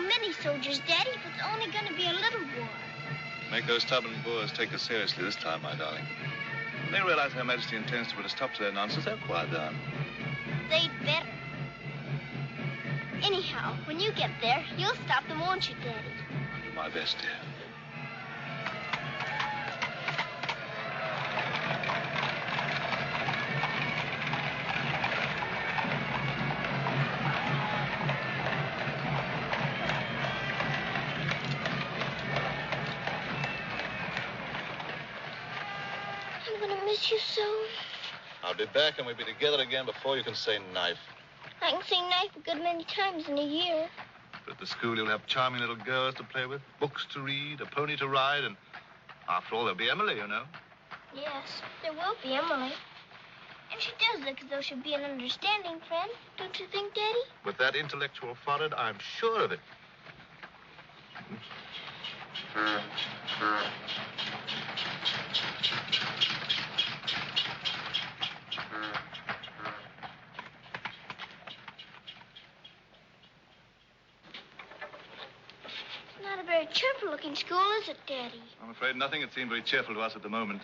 many soldiers, Daddy, if it's only going to be a little war. Make those stubborn Boers take us seriously this time, my darling. When they realize Her Majesty intends to put a stop to their nonsense, they'll quiet down. They'd better. Anyhow, when you get there, you'll stop them, won't you, Daddy? I'll do my best, dear. I'm going to miss you so. I'll be back and we'll be together again before you can say knife. I can say knife a good many times in a year. But at the school, you'll have charming little girls to play with, books to read, a pony to ride, and after all, there'll be Emily, you know. Yes, there will be Emily. And she does look as though she'd be an understanding friend, don't you think, Daddy? With that intellectual forehead, I'm sure of it. Not a very cheerful-looking school, is it, Daddy? I'm afraid nothing had seemed very cheerful to us at the moment.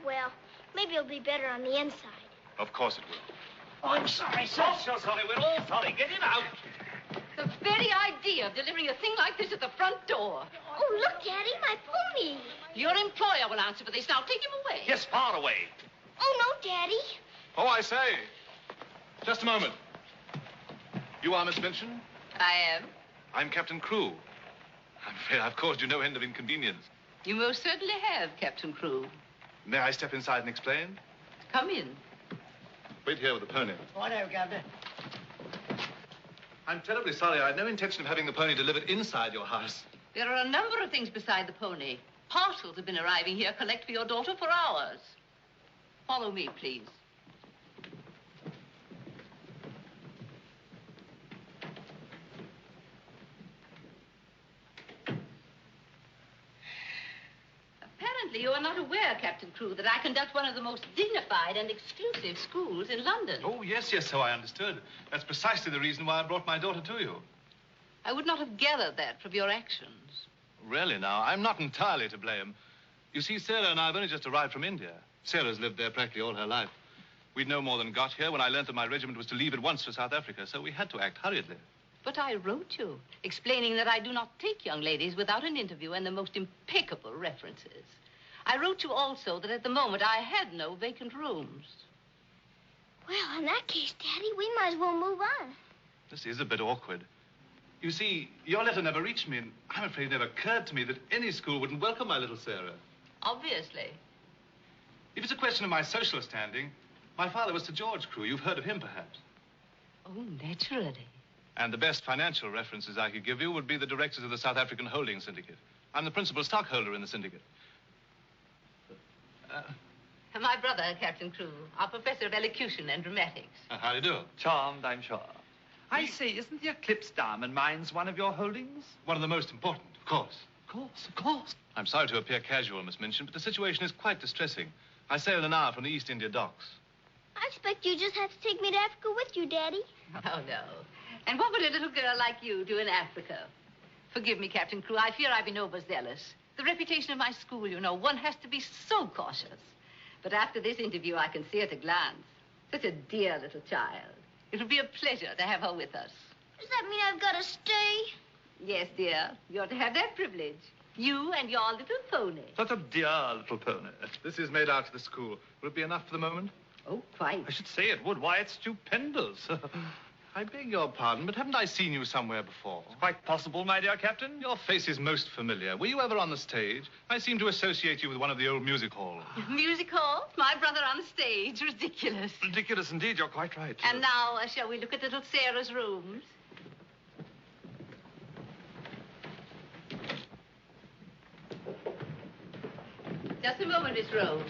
Well, maybe it'll be better on the inside. Of course it will. Oh, I'm sorry, sir. Oh, so sorry. We're all sorry. Get him out. The very idea of delivering a thing like this at the front door. Oh, look, Daddy, my pony. Your employer will answer for this. Now, take him away. Yes, far away. Oh, no, Daddy. Oh, I say. Just a moment. You are Miss Minchin? I am. I'm Captain Crewe. I'm afraid I've caused you no end of inconvenience. You most certainly have, Captain Crewe. May I step inside and explain? Come in. Wait here with the pony. Righto, Governor. I'm terribly sorry. I had no intention of having the pony delivered inside your house. There are a number of things beside the pony. Parcels have been arriving here, collect for your daughter for hours. Follow me, please. Apparently, you are not aware, Captain Crewe, that I conduct one of the most dignified and exclusive schools in London. Oh, yes, so I understood. That's precisely the reason why I brought my daughter to you. I would not have gathered that from your actions. Really, now, I'm not entirely to blame. You see, Sarah and I have only just arrived from India. Sarah's lived there practically all her life. We'd no more than got here when I learned that my regiment was to leave at once for South Africa, so we had to act hurriedly. But I wrote you, explaining that I do not take young ladies without an interview and the most impeccable references. I wrote you also that at the moment I had no vacant rooms. Well, in that case, Daddy, we might as well move on. This is a bit awkward. You see, your letter never reached me, and I'm afraid it never occurred to me that any school wouldn't welcome my little Sarah. Obviously. If it's a question of my social standing, my father was Sir George Crewe. You've heard of him, perhaps. Oh, naturally. And the best financial references I could give you would be the directors of the South African Holding Syndicate. I'm the principal stockholder in the syndicate. My brother, Captain Crewe, our professor of elocution and dramatics. How do you do? Charmed, I'm sure. I say, isn't the Eclipse Diamond Mines one of your holdings? One of the most important, of course. Of course. I'm sorry to appear casual, Miss Minchin, but the situation is quite distressing. I sail in an hour from the East India docks. I expect you just have to take me to Africa with you, Daddy. Oh, no. And what would a little girl like you do in Africa? Forgive me, Captain Crewe. I fear I've been overzealous. The reputation of my school, you know, one has to be so cautious. But after this interview, I can see at a glance. Such a dear little child. It'll be a pleasure to have her with us. Does that mean I've got to stay? Yes, dear. You're to have that privilege. You and your little pony. Such a dear little pony. This is made out to the school. Will it be enough for the moment? Oh, quite. I should say it would. Why, it's stupendous. I beg your pardon, but haven't I seen you somewhere before? It's quite possible, my dear Captain. Your face is most familiar. Were you ever on the stage? I seem to associate you with one of the old music halls. Music hall? My brother on the stage. Ridiculous. Ridiculous indeed. You're quite right. And now, shall we look at little Sarah's rooms? Just a moment, Miss Rose.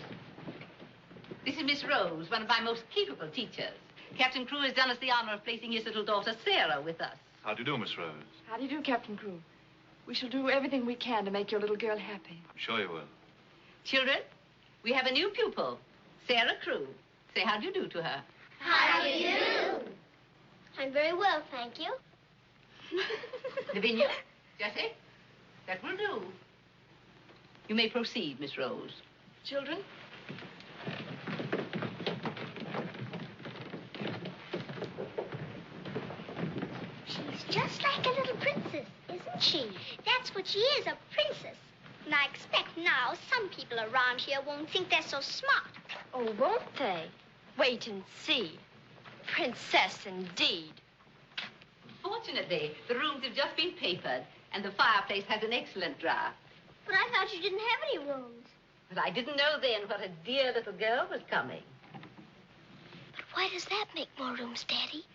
This is Miss Rose, one of my most capable teachers. Captain Crewe has done us the honor of placing his little daughter, Sarah, with us. How do you do, Miss Rose? How do you do, Captain Crewe? We shall do everything we can to make your little girl happy. I'm sure you will. Children, we have a new pupil, Sarah Crewe. Say how do you do to her. How do you do? I'm very well, thank you. Lavinia, Jessie, that will do. You may proceed, Miss Rose. Children? She's just like a little princess, isn't she? That's what she is, a princess. And I expect now some people around here won't think they're so smart. Oh, won't they? Wait and see. Princess, indeed. Fortunately, the rooms have just been papered, and the fireplace has an excellent draft. But I thought you didn't have any rooms. But I didn't know then what a dear little girl was coming. But why does that make more rooms, Daddy?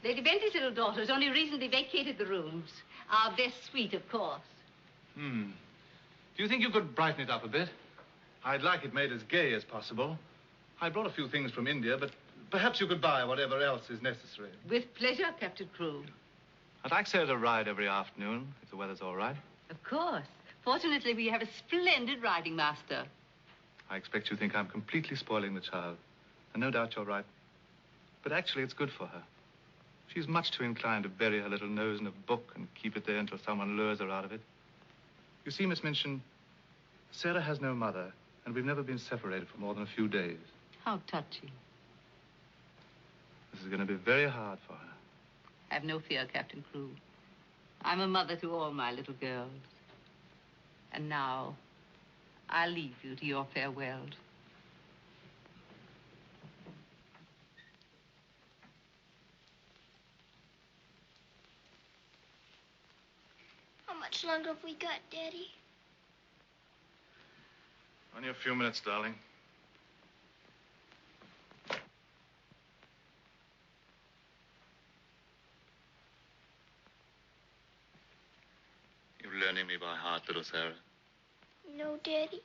Lady Bentley's little daughter has only recently vacated the rooms. Our best suite, of course. Do you think you could brighten it up a bit? I'd like it made as gay as possible. I brought a few things from India, but perhaps you could buy whatever else is necessary. With pleasure, Captain Crewe. I'd like Sarah to ride every afternoon, if the weather's all right. Of course. Fortunately, we have a splendid riding master. I expect you think I'm completely spoiling the child. And no doubt you're right. But actually, it's good for her. She's much too inclined to bury her little nose in a book and keep it there until someone lures her out of it. You see, Miss Minchin, Sarah has no mother, and we've never been separated for more than a few days. How touching. This is going to be very hard for her. Have no fear, Captain Crewe. I'm a mother to all my little girls. And now, I'll leave you to your farewells. How much longer have we got, Daddy? Only a few minutes, darling. You're learning me by heart, little Sarah. No, Daddy.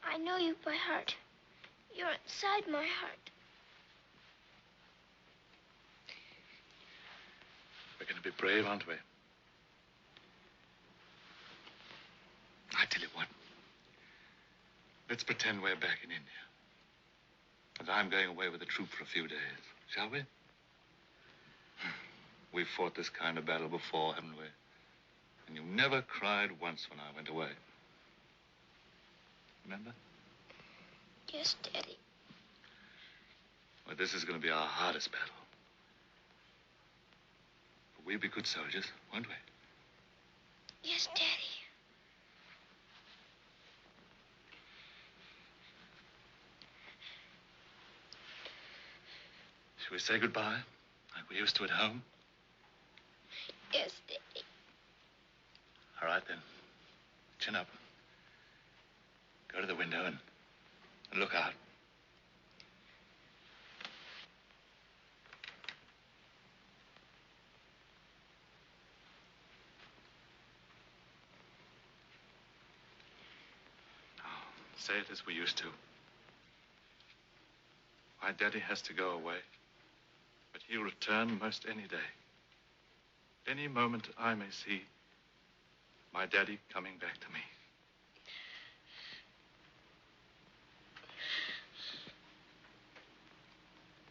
I know you by heart. You're inside my heart. We're going to be brave, aren't we? I tell you what. Let's pretend we're back in India. And I'm going away with the troop for a few days, shall we? We've fought this kind of battle before, haven't we? And you never cried once when I went away. Remember? Yes, Daddy. Well, this is going to be our hardest battle. But we'll be good soldiers, won't we? Yes, Daddy. Shall we say goodbye, like we used to at home? Yes, Daddy. All right, then. Chin up. Go to the window and look out. Now, say it as we used to. My daddy has to go away, but he'll return most any day. Any moment I may see my daddy coming back to me.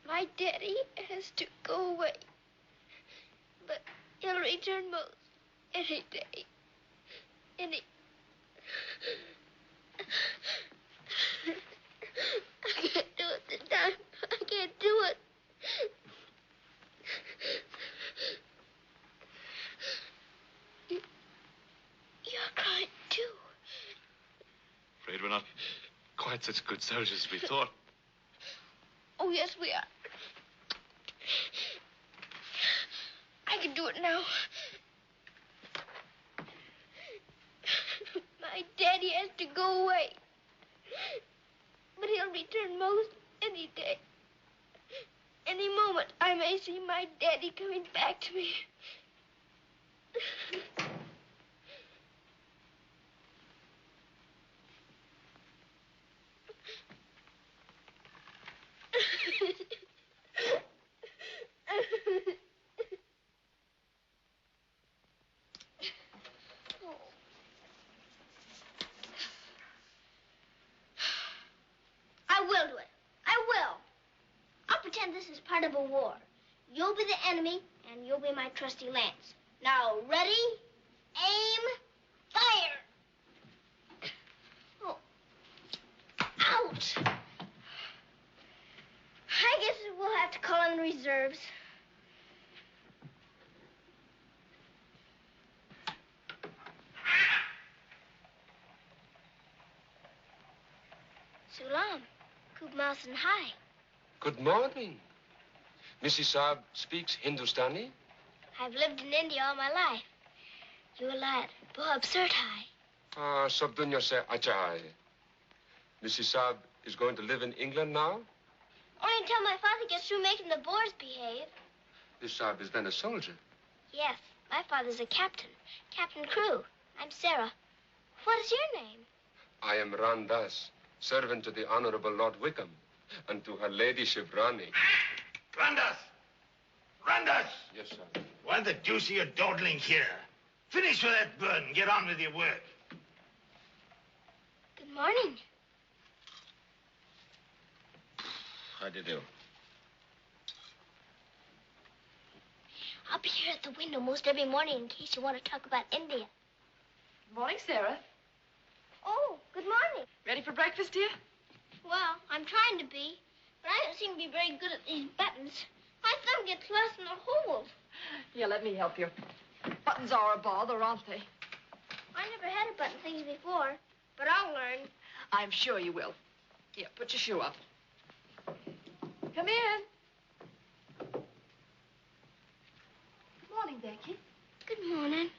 My daddy has to go away. But he'll return most any day. Any... I can't do it this time. I can't do it. You're crying too. Afraid we're not quite such good soldiers as we thought. Oh, yes, we are. I can do it now. My daddy has to go away. But he'll return most any day. Any moment, I may see my daddy coming back to me. I will do it. I will. I'll pretend this is part of a war. You'll be the enemy, and you'll be my trusty lance. Now, ready, aim, fire! Oh. Ouch! I guess we'll have to call in reserves. Sulam, Kub Mouse and Hi. Good morning. Mrs. Saab speaks Hindustani? I've lived in India all my life. You lad, बहुत absurd hai. Sab dunya se acha hai. Mrs. Saab is going to live in England now? Only until my father gets through making the Boers behave. Mrs. Saab is then a soldier. Yes, my father's a captain. Captain Crew. I'm Sarah. What is your name? I am Ran Das, servant to the Honorable Lord Wickham and to her ladyship Rani. Randas! Randas! Yes, sir. Why the deuce are you dawdling here? Finish with that bird and get on with your work. Good morning. How do you do? I'll be here at the window most every morning in case you want to talk about India. Good morning, Sarah. Oh, good morning. Ready for breakfast, dear? Well, I'm trying to be, but I don't seem to be very good at these buttons. My thumb gets lost in the holes. Here, let me help you. Buttons are a bother, aren't they? I never had to button things before, but I'll learn. I'm sure you will. Here, put your shoe up. Come in. Good morning, Becky. Good morning.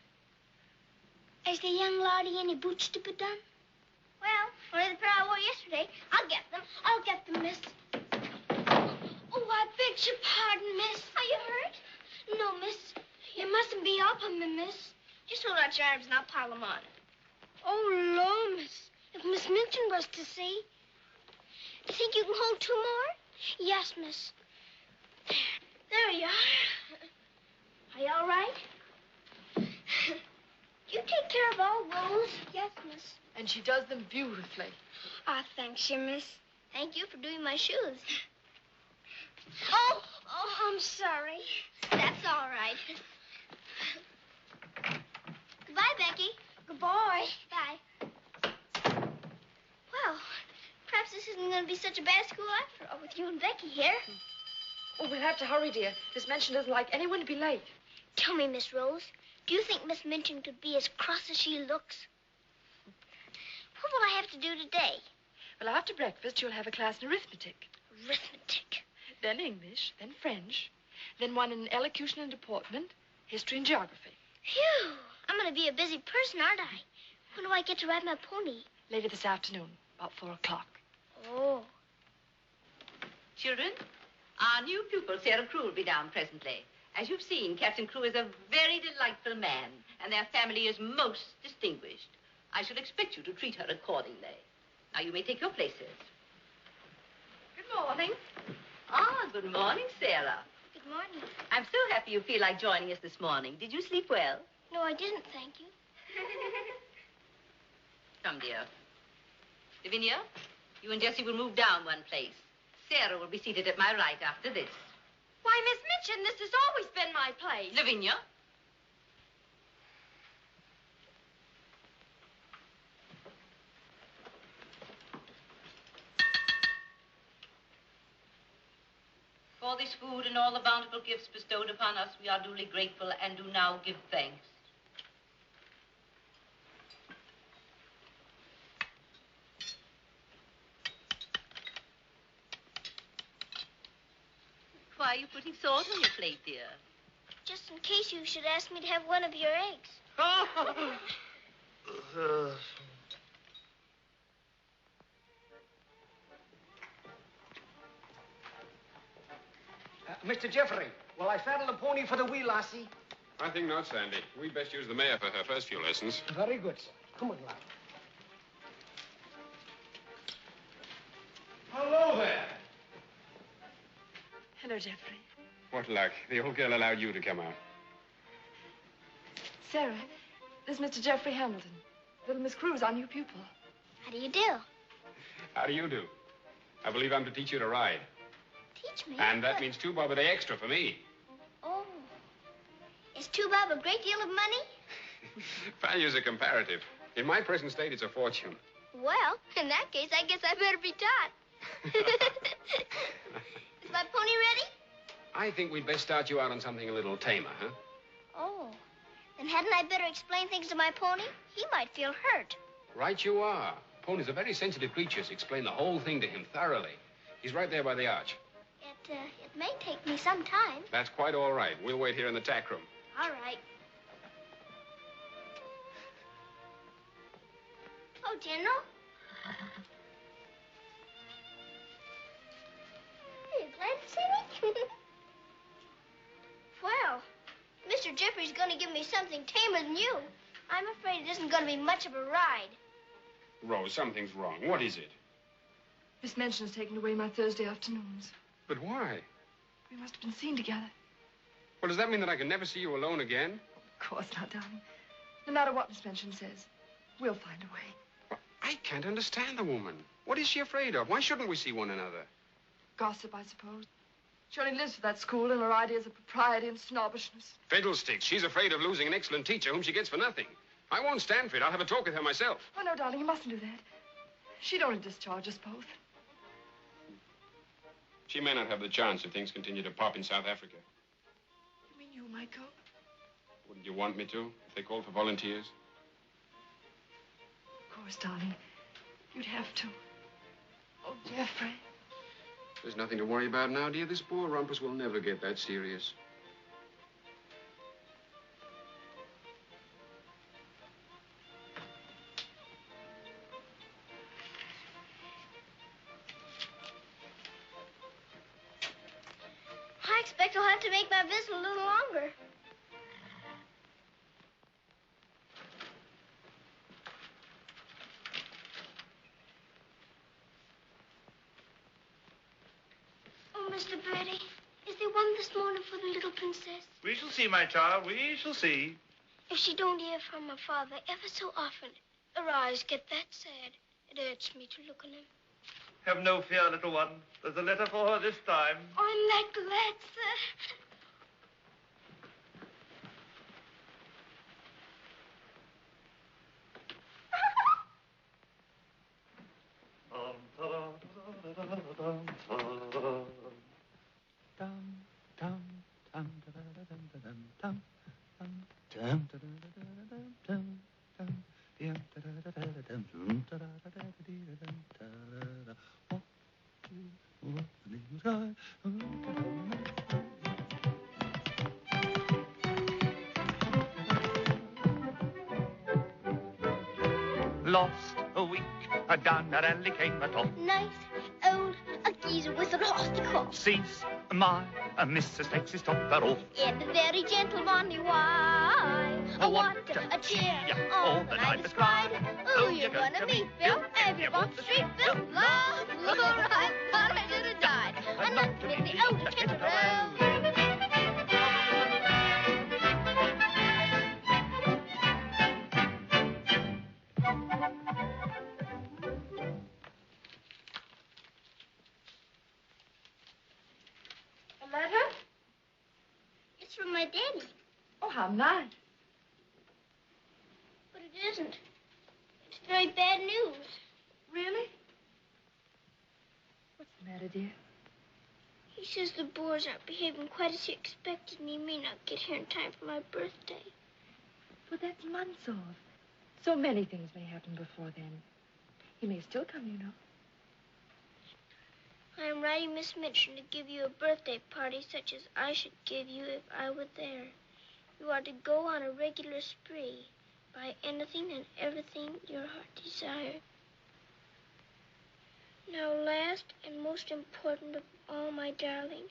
Is the young laddie any boots to put on? Well, only the pair I wore yesterday. I'll get them. I'll get them, miss. Oh, I beg your pardon, miss. Are you hurt? No, miss. You mustn't be up on me, miss. Just hold out your arms and I'll pile them on. Oh, Lord, miss. If Miss Minchin was to see. You think you can hold two more? Yes, miss. There you are. Are you all right? You take care of all those? Yes, miss. And she does them beautifully. Ah, thanks, you, miss. Thank you for doing my shoes. Oh, I'm sorry. That's all right. Goodbye, Becky. Goodbye. Bye. Well, perhaps this isn't going to be such a bad school after all with you and Becky here. Oh, we'll have to hurry, dear. Miss Minchin doesn't like anyone to be late. Tell me, Miss Rose, do you think Miss Minchin could be as cross as she looks? What will I have to do today? Well, after breakfast, you'll have a class in arithmetic. Arithmetic. Then English, then French, then one in elocution and deportment, history and geography. Phew! I'm going to be a busy person, aren't I? When do I get to ride my pony? Later this afternoon, about 4 o'clock. Oh. Children, our new pupil, Sarah Crew, will be down presently. As you've seen, Captain Crew is a very delightful man, and their family is most distinguished. I shall expect you to treat her accordingly. Now, you may take your places. Good morning. Ah, good morning, Sarah. Good morning. I'm so happy you feel like joining us this morning. Did you sleep well? No, I didn't, thank you. Come, dear. Lavinia, you and Jessie will move down one place. Sarah will be seated at my right after this. Why, Miss Minchin, this has always been my place. Lavinia. For this food and all the bountiful gifts bestowed upon us, we are duly grateful and do now give thanks. Why are you putting salt on your plate, dear? Just in case you should ask me to have one of your eggs. Mr. Jeffrey, will I saddle the pony for the wheel, lassie? I think not, Sandy. We'd best use the mare for her first few lessons. Very good, sir. Come on, lad. Hello there. Hello, Jeffrey. What luck. The old girl allowed you to come out. Sarah, this is Mr. Jeffrey Hamilton. Little Miss Cruz, our new pupil. How do you do? How do you do? I believe I'm to teach you to ride. Teach me. And that means 2 bob a day extra for me. Is 2 bob a great deal of money? Value's a comparative. In my present state, it's a fortune. Well, in that case, I guess I better be taught. Is my pony ready? I think we'd best start you out on something a little tamer, huh? Oh. Then hadn't I better explain things to my pony? He might feel hurt. Right you are. Ponies are very sensitive creatures. Explain the whole thing to him thoroughly. He's right there by the arch. It may take me some time. That's quite all right. We'll wait here in the tack room. All right. Oh, General. Are you glad to see me? Well, Mr. Jeffrey's going to give me something tamer than you. I'm afraid it isn't going to be much of a ride. Rose, something's wrong. What is it? Miss Minchin's taken away my Thursday afternoons. But why? We must have been seen together. Well, does that mean that I can never see you alone again? Of course not, darling. No matter what Miss Minchin says, we'll find a way. Well, I can't understand the woman. What is she afraid of? Why shouldn't we see one another? Gossip, I suppose. She only lives for that school and her ideas of propriety and snobbishness. Fiddlesticks. She's afraid of losing an excellent teacher whom she gets for nothing. I won't stand for it. I'll have a talk with her myself. Oh, no, darling, you mustn't do that. She'd only discharge us both. She may not have the chance if things continue to pop in South Africa. You mean you might go? Wouldn't you want me to, if they called for volunteers? Of course, darling. You'd have to. Oh, Jeffrey. There's nothing to worry about now, dear. This poor rumpus will never get that serious. I expect I'll have to make my visit a little longer. Oh, Mr. Birdie, is there one this morning for the little princess? We shall see, my child. We shall see. If she don't hear from her father ever so often, her eyes get that sad. It hurts me to look on them. Have no fear, little one. There's a letter for her this time. I'm that glad, sir. Lost a week, down that alley came a top. Nice old geezer with a rusty crop. Sees my Mrs. takes his topper off. In a very gentle bonny way. What a cheer all the night was cried. Who you gonna meet, Bill? Have you walked the street, Bill? Lord, I thought I should have died. I'm not in the old gentle road. Letter? It's from my daddy. Oh, how nice. But it isn't. It's very bad news. Really? What's the matter, dear? He says the Boers aren't behaving quite as he expected, and he may not get here in time for my birthday. Well, that's months off. So many things may happen before then. He may still come, you know. I am writing Miss Minchin to give you a birthday party such as I should give you if I were there. You are to go on a regular spree. Buy anything and everything your heart desires. Now, last and most important of all, my darling,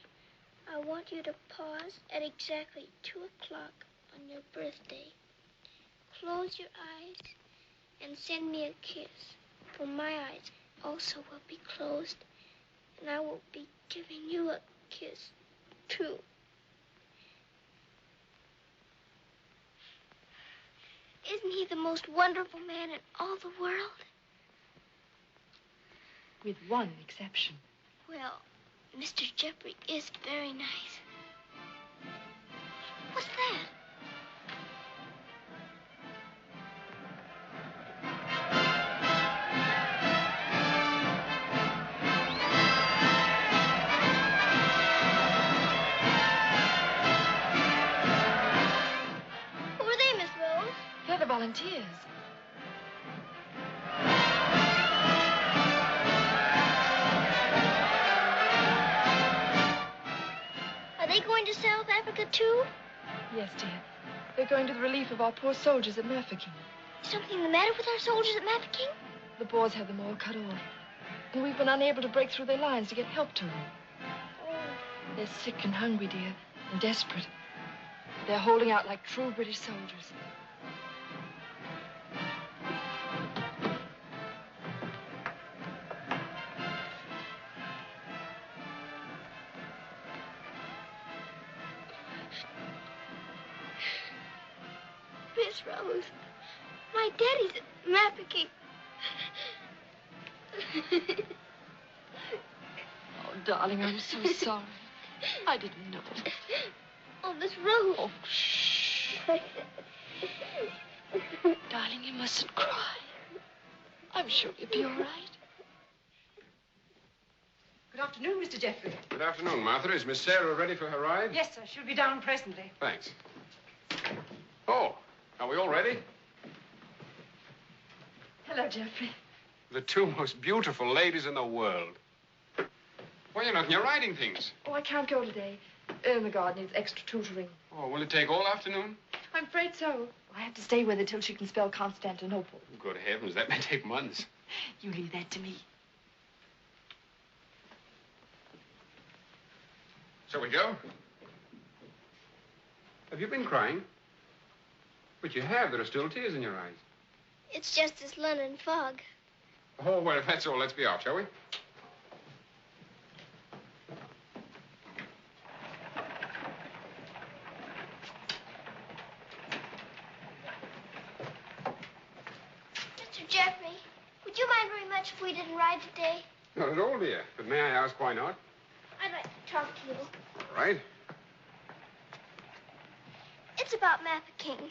I want you to pause at exactly 2 o'clock on your birthday. Close your eyes and send me a kiss, for my eyes also will be closed, and I will be giving you a kiss, too. Isn't he the most wonderful man in all the world? With one exception. Well, Mr. Jeffrey is very nice. What's that? volunteers. Are they going to South Africa, too? Yes, dear. They're going to the relief of our poor soldiers at Mafeking. Is something the matter with our soldiers at Mafeking? The Boers have them all cut off. And we've been unable to break through their lines to get help to them. Oh. They're sick and hungry, dear, and desperate. They're holding out like true British soldiers. Miss Rose, my daddy's at Mafeking. Oh, darling, I'm so sorry. I didn't know. Oh, Miss Rose. Oh, shh. Darling, you mustn't cry. I'm sure you'll be all right. Good afternoon, Mr. Jeffrey. Good afternoon, Martha. Is Miss Sarah ready for her ride? Yes, sir. She'll be down presently. Thanks. Oh, are we all ready? Hello, Jeffrey. The two most beautiful ladies in the world. Why, you're not in your riding things. Oh, I can't go today. In the garden needs extra tutoring. Oh, will it take all afternoon? I'm afraid so. I have to stay with her till she can spell Constantinople. Good heavens, that may take months. You leave that to me. Shall we go? Have you been crying? But you have. There are still tears in your eyes. It's just this London fog. Oh, well, if that's all, let's be off, shall we? Mr. Jeffrey, would you mind very much if we didn't ride today? Not at all, dear. But may I ask why not? I'd like to talk to you. All right. It's about Mafeking.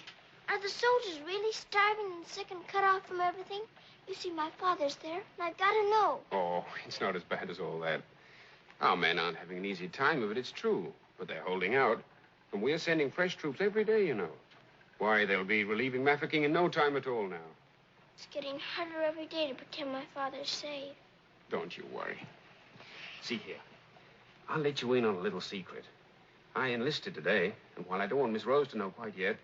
Are the soldiers really starving and sick and cut off from everything? You see, my father's there, and I've got to know. Oh, it's not as bad as all that. Our men aren't having an easy time of it, it's true. But they're holding out. And we're sending fresh troops every day, you know. Why, they'll be relieving Mafeking in no time at all now. It's getting harder every day to pretend my father's safe. Don't you worry. See here. I'll let you in on a little secret. I enlisted today, and while I don't want Miss Rose to know quite yet,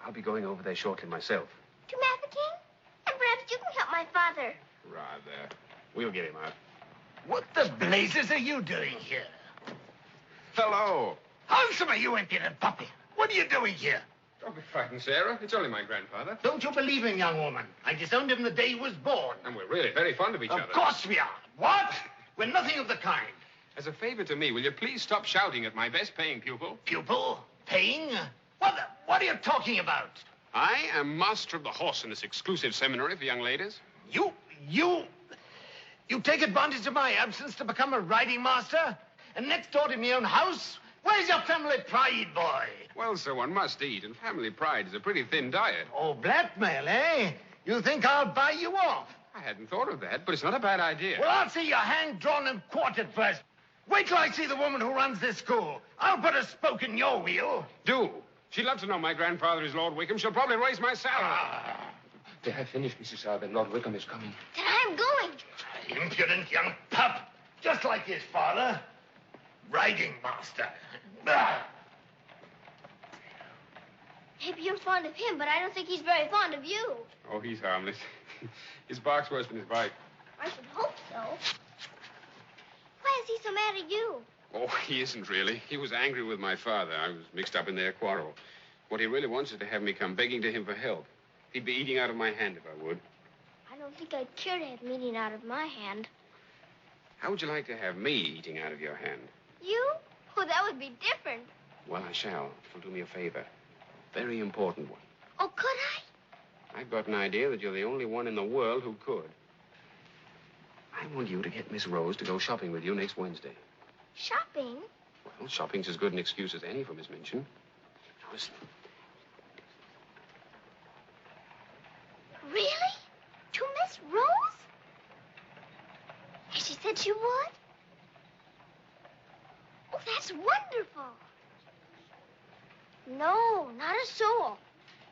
I'll be going over there shortly myself. To Mafeking? And perhaps you can help my father. Rather. We'll get him out. What the blazes are you doing here? Hello. Handsome, you impudent puppy. What are you doing here? Don't be frightened, Sarah. It's only my grandfather. Don't you believe him, young woman? I disowned him the day he was born. And we're really very fond of each other. Of course we are. What? We're nothing of the kind. As a favor to me, will you please stop shouting at my best-paying pupil? Pupil? Paying? What are you talking about? I am master of the horse in this exclusive seminary for young ladies. You take advantage of my absence to become a riding master? And next door to my own house? Where's your family pride, boy? Well, so one must eat, and family pride is a pretty thin diet. Oh, blackmail, eh? You think I'll buy you off? I hadn't thought of that, but it's not a bad idea. Well, I'll see you hanged, drawn, and quartered first. Wait till I see the woman who runs this school. I'll put a spoke in your wheel. Do. She'd love to know my grandfather is Lord Wickham. She'll probably raise my salary. They have finished, Mrs. Sargent. Lord Wickham is coming. Then I'm going. Impudent young pup. Just like his father. Riding master. Maybe you're fond of him, but I don't think he's very fond of you. Oh, he's harmless. His bark's worse than his bite. I should hope so. Why is he so mad at you? Oh, he isn't really. He was angry with my father. I was mixed up in their quarrel. What he really wants is to have me come begging to him for help. He'd be eating out of my hand if I would. I don't think I'd care to have him eating out of my hand. How would you like to have me eating out of your hand? You? Oh, that would be different. Well, I shall. If you'll do me a favor. Very important one. Oh, could I? I've got an idea that you're the only one in the world who could. I want you to get Miss Rose to go shopping with you next Wednesday. Shopping? Well, shopping's as good an excuse as any for Miss Minchin. Now, listen. Really? To Miss Rose? Has she said she would? Oh, that's wonderful. No, not a soul.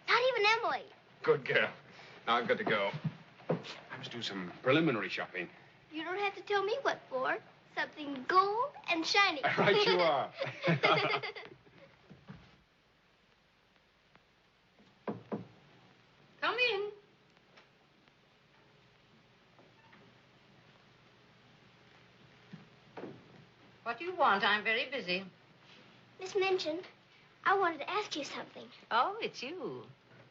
Not even Emily. Good girl. Now I've got to go. I must do some preliminary shopping. You don't have to tell me what for. Something gold and shiny. Right you are. Come in. What do you want? I'm very busy. Miss Minchin, I wanted to ask you something. Oh, it's you.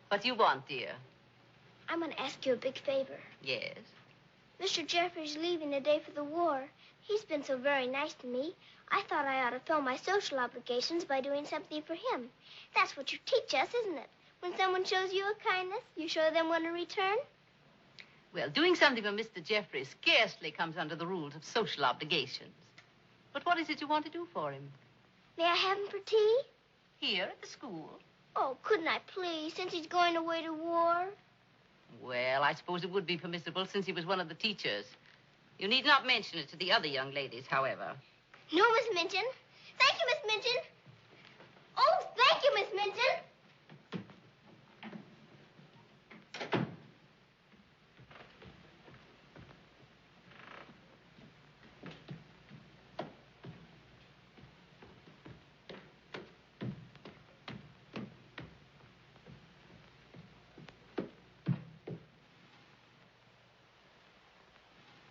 What do you want, dear? I'm going to ask you a big favor. Yes. Mr. Jeffrey's leaving the day for the war. He's been so very nice to me. I thought I ought to fill my social obligations by doing something for him. That's what you teach us, isn't it? When someone shows you a kindness, you show them one in return. Well, doing something for Mr. Jeffrey scarcely comes under the rules of social obligations. But what is it you want to do for him? May I have him for tea? Here at the school? Oh, couldn't I please, since he's going away to war? Well, I suppose it would be permissible since he was one of the teachers. You need not mention it to the other young ladies, however. No, Miss Minchin. Thank you, Miss Minchin. Oh, thank you, Miss Minchin.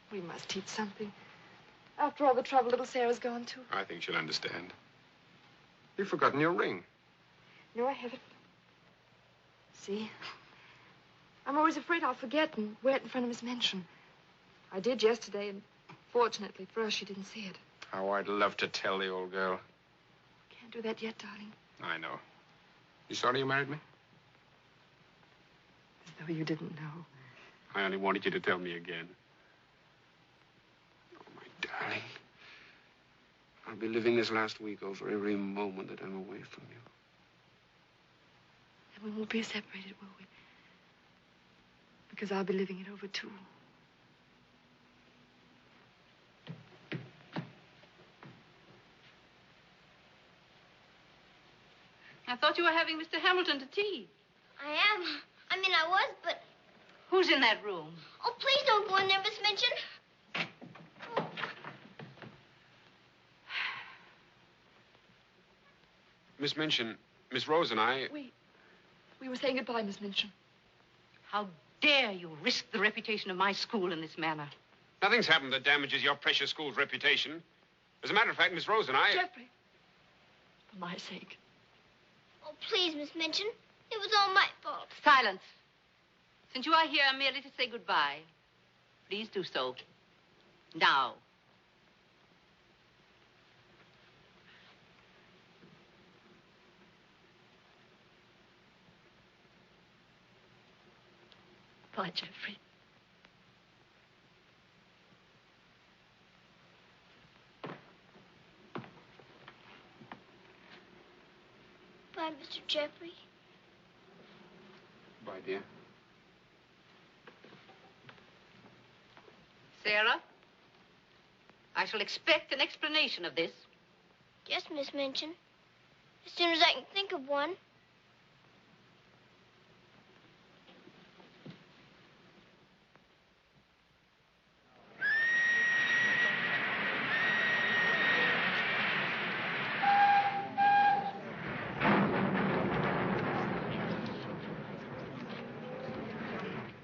We must teach something. After all the trouble little Sarah's gone to. I think she'll understand. You've forgotten your ring. No, I haven't. See? I'm always afraid I'll forget and wear it in front of Miss Minchin. I did yesterday, and fortunately for us, she didn't see it. Oh, I'd love to tell the old girl. Can't do that yet, darling. I know. You sorry you married me? As though you didn't know. I only wanted you to tell me again. Oh, my darling. I'll be living this last week over every moment that I'm away from you. And we won't be separated, will we? Because I'll be living it over, too. I thought you were having Mr. Hamilton to tea. I am. I mean, I was, but... Who's in that room? Oh, please don't go in there, Miss Minchin. Miss Minchin, Miss Rose and I... We were saying goodbye, Miss Minchin. How dare you risk the reputation of my school in this manner? Nothing's happened that damages your precious school's reputation. As a matter of fact, Miss Rose and I... Jeffrey, for my sake. Oh, please, Miss Minchin. It was all my fault. Silence. Since you are here merely to say goodbye, please do so. Now. Bye, Jeffrey. Bye, Mr. Jeffrey. Bye, dear. Sarah, I shall expect an explanation of this. Yes, Miss Minchin. As soon as I can think of one.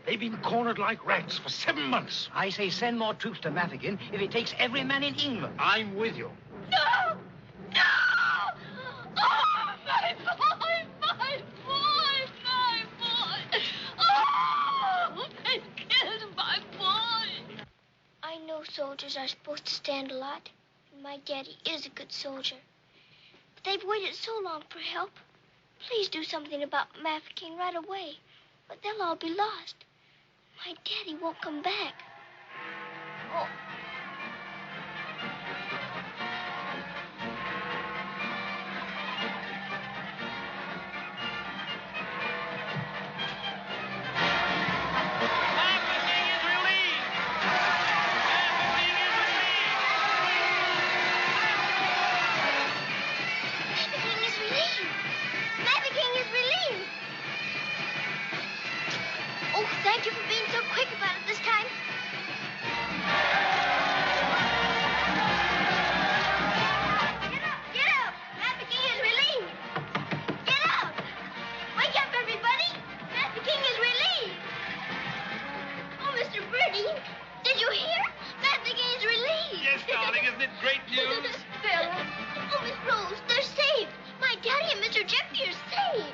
They've been cornered like rats for 7 months. I say send more troops to Mafeking if it takes every man in England. I'm with you. No! No! Oh, my boy! My boy! My boy! Oh! They killed my boy! I know soldiers are supposed to stand a lot, and my daddy is a good soldier. But they've waited so long for help. Please do something about Mafeking right away, or they'll all be lost. My daddy won't come back. Oh. great news. Sarah. Oh, Miss Rose, they're saved. My daddy and Mr. Jeffrey are saved.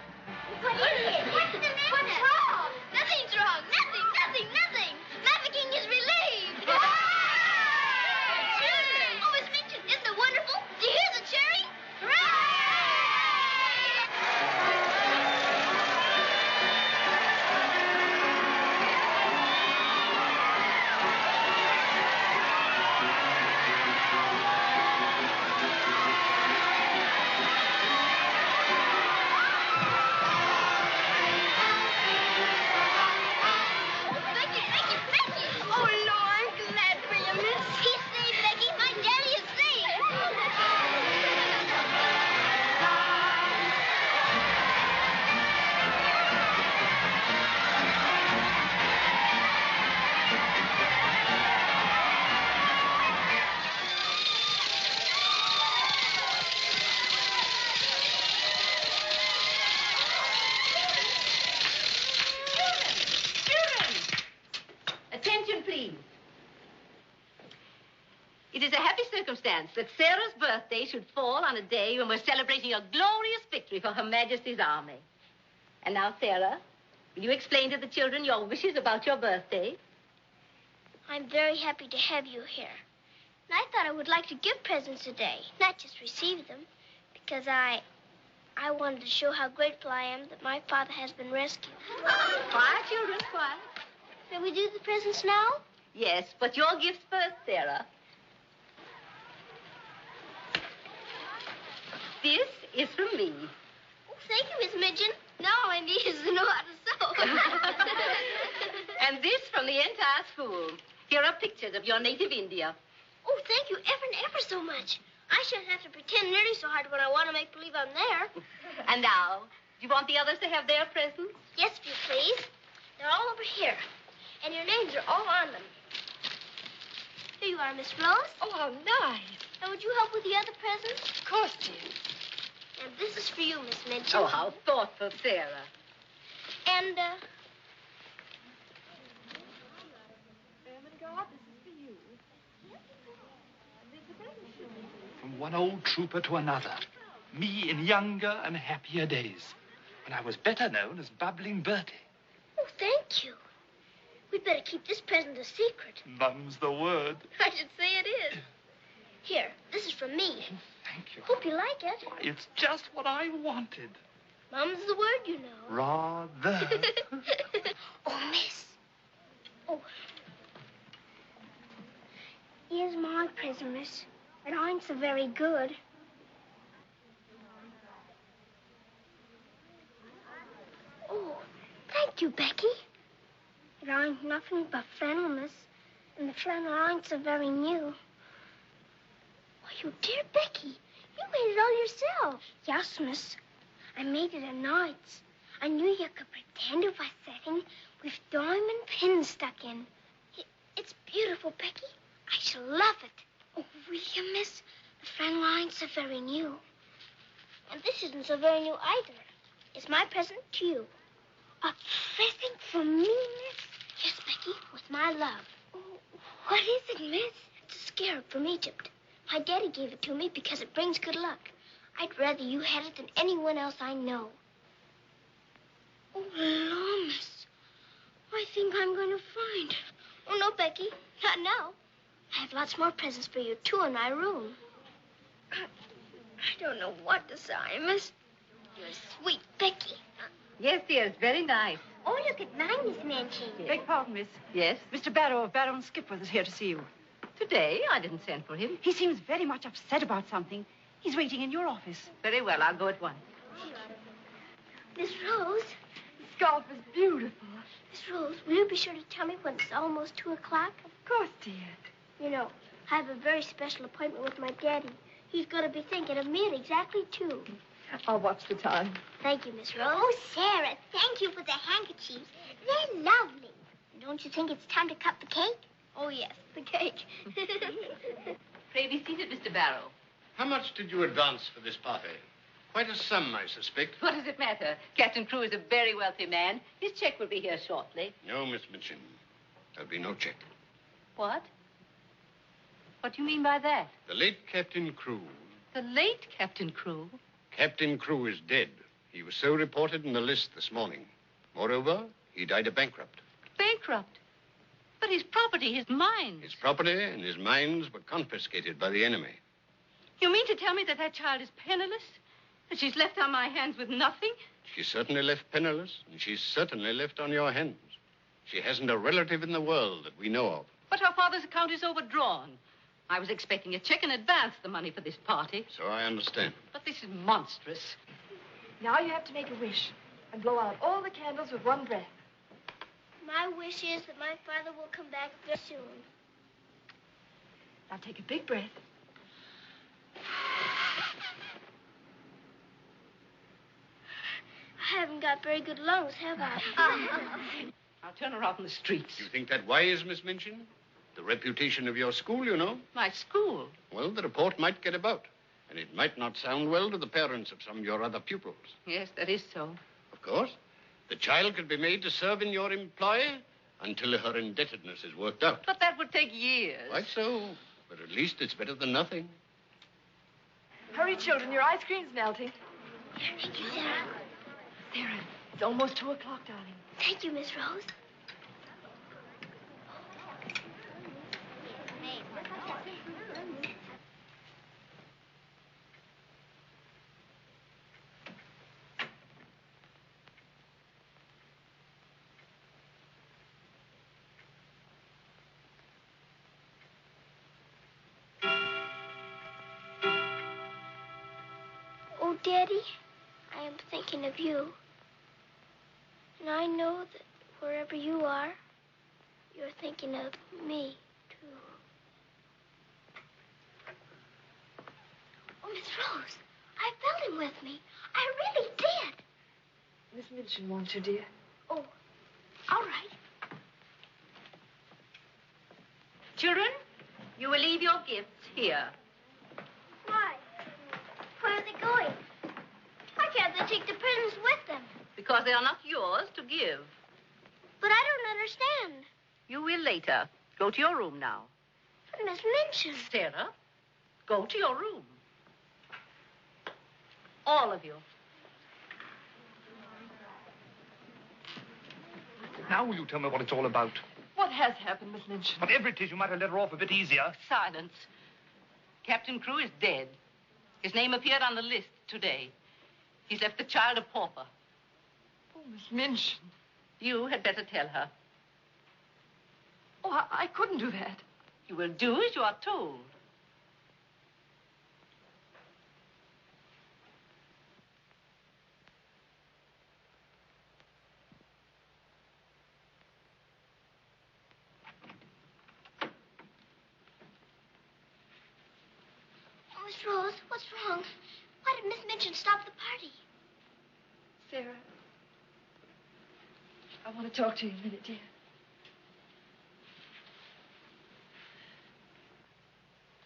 What is it? What's the matter? What's wrong? Nothing's wrong. Nothing. Trafficking is relieved. Children. Oh, Miss Minchin, isn't it wonderful? Do you hear the cheering? Hooray! Becky! Oh, Lord, I'm glad for you, miss. He's saved, Becky. My daddy is saved. Children! Attention, please. It is a happy circumstance that Sarah's birthday should fall on a day when we're celebrating a glorious victory for Her Majesty's army. And now, Sarah, will you explain to the children your wishes about your birthday? I'm very happy to have you here. And I thought I would like to give presents today, not just receive them, because I wanted to show how grateful I am that my father has been rescued. Quiet, children, quiet. Shall we do the presents now? Yes, but your gifts first, Sarah. This is from me. Oh, thank you, Miss Minchin. Now all I need is to know how to sew. And this from the entire school. Here are pictures of your native India. Oh, thank you ever so much. I shouldn't have to pretend nearly so hard when I want to make believe I'm there. And now, do you want the others to have their presents? Yes, if you please. They're all over here. And your names are all on them. Here you are, Miss Rose. Oh, how nice. Now, would you help with the other presents? Of course, dear. And this is for you, Miss Minchin. Oh, how thoughtful, Sarah. And, Ermengarde, this is for you. From one old trooper to another. Me in younger and happier days. When I was better known as Bubbling Bertie. oh, thank you. We'd better keep this present a secret. Mum's the word. I should say it is. Here, this is from me. Thank you. Hope you like it. It's just what I wanted. Mum's the word, you know. Rather. Oh, miss. Oh. Here's my present, miss. It ain't so very good. Oh, thank you, Becky. It ain't nothing but flannel, miss. And the flannel ain't so very new. Oh, you dear Becky. You made it all yourself. Yes, miss. I made it at nights. I knew you could pretend it was setting with diamond pins stuck in. It's beautiful, Becky. I shall love it. Oh, will you, miss? The flannel ain't so very new. And this isn't so very new either. It's my present to you. A present from me, miss? Yes, Becky, with my love. Oh, what is it, miss? It's a scarab from Egypt. My daddy gave it to me because it brings good luck. I'd rather you had it than anyone else I know. Oh, Lord, miss. I think I'm going to find it. Oh, no, Becky. Not now. I have lots more presents for you, too, in my room. I don't know what to say, miss. You're sweet, Becky. Yes, dear, it's very nice. Oh, look at mine, Miss Manchin. Beg pardon, miss. Yes? Mr. Barrow of Barrow and Skipworth is here to see you. Today, I didn't send for him. He seems very much upset about something. He's waiting in your office. Very well, I'll go at once. Miss Rose. The scarf is beautiful. Miss Rose, will you be sure to tell me when it's almost 2 o'clock? Of course, dear. You know, I have a very special appointment with my daddy. He's going to be thinking of me at exactly 2. I'll watch the time. Thank you, Miss Rose. Oh, Sarah, thank you for the handkerchiefs. They're lovely. Don't you think it's time to cut the cake? Oh, yes, the cake. Pray be seated, Mr. Barrow. How much did you advance for this party? Quite a sum, I suspect. What does it matter? Captain Crewe is a very wealthy man. His check will be here shortly. No, Miss Minchin. There'll be no check. What? What do you mean by that? The late Captain Crewe. The late Captain Crewe? Captain Crewe is dead. He was so reported in the list this morning. Moreover, he died a bankrupt. Bankrupt? But his property, his mines. His property and his mines were confiscated by the enemy. You mean to tell me that that child is penniless? That she's left on my hands with nothing? She's certainly left penniless, and she's certainly left on your hands. She hasn't a relative in the world that we know of. But her father's account is overdrawn. I was expecting a check in advance, the money for this party. So I understand. But this is monstrous. Now you have to make a wish and blow out all the candles with one breath. My wish is that my father will come back very soon. Now take a big breath. I haven't got very good lungs, have I? I'll turn her out in the streets. You think that wise, Miss Minchin? The reputation of your school, you know. My school? Well, the report might get about. And it might not sound well to the parents of some of your other pupils. Yes, that is so. Of course. The child could be made to serve in your employ until her indebtedness is worked out. But that would take years. Quite so. But at least it's better than nothing. Hurry, children. Your ice cream's melting. Thank you, Sarah. Sarah, it's almost 2 o'clock, darling. Thank you, Miss Rose. Oh, Daddy, I am thinking of you. And I know that wherever you are, you're thinking of me, too. Oh, Miss Rose, I felt him with me. I really did. Miss Minchin wants you, dear. Oh, all right. Children, you will leave your gifts here. Why? Where are they going? Why can't they take the presents with them? Because they are not yours to give. But I don't understand. You will later. Go to your room now. But Miss Minchin. Sarah, go to your room. All of you. Now will you tell me what it's all about? What has happened, Miss Minchin? Whatever it is, you might have let her off a bit easier. Silence. Captain Crewe is dead. His name appeared on the list today. He's left the child a pauper. Oh, Miss Minchin. You had better tell her. Oh, I couldn't do that. You will do as you are told. Oh, Miss Rose, what's wrong? Why did Miss Minchin stop the party? Sarah, I want to talk to you a minute, dear.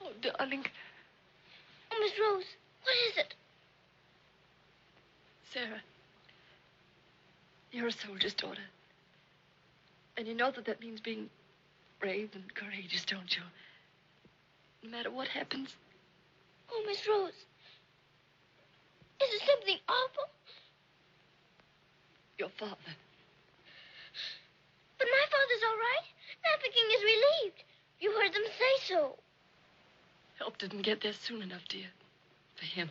Oh, darling. Oh, Miss Rose, what is it? Sarah, you're a soldier's daughter. And you know that means being brave and courageous, don't you? No matter what happens. Oh, Miss Rose. Is it something awful? Your father. But my father's all right. Now the king is relieved. You heard them say so. Help didn't get there soon enough, dear. For him.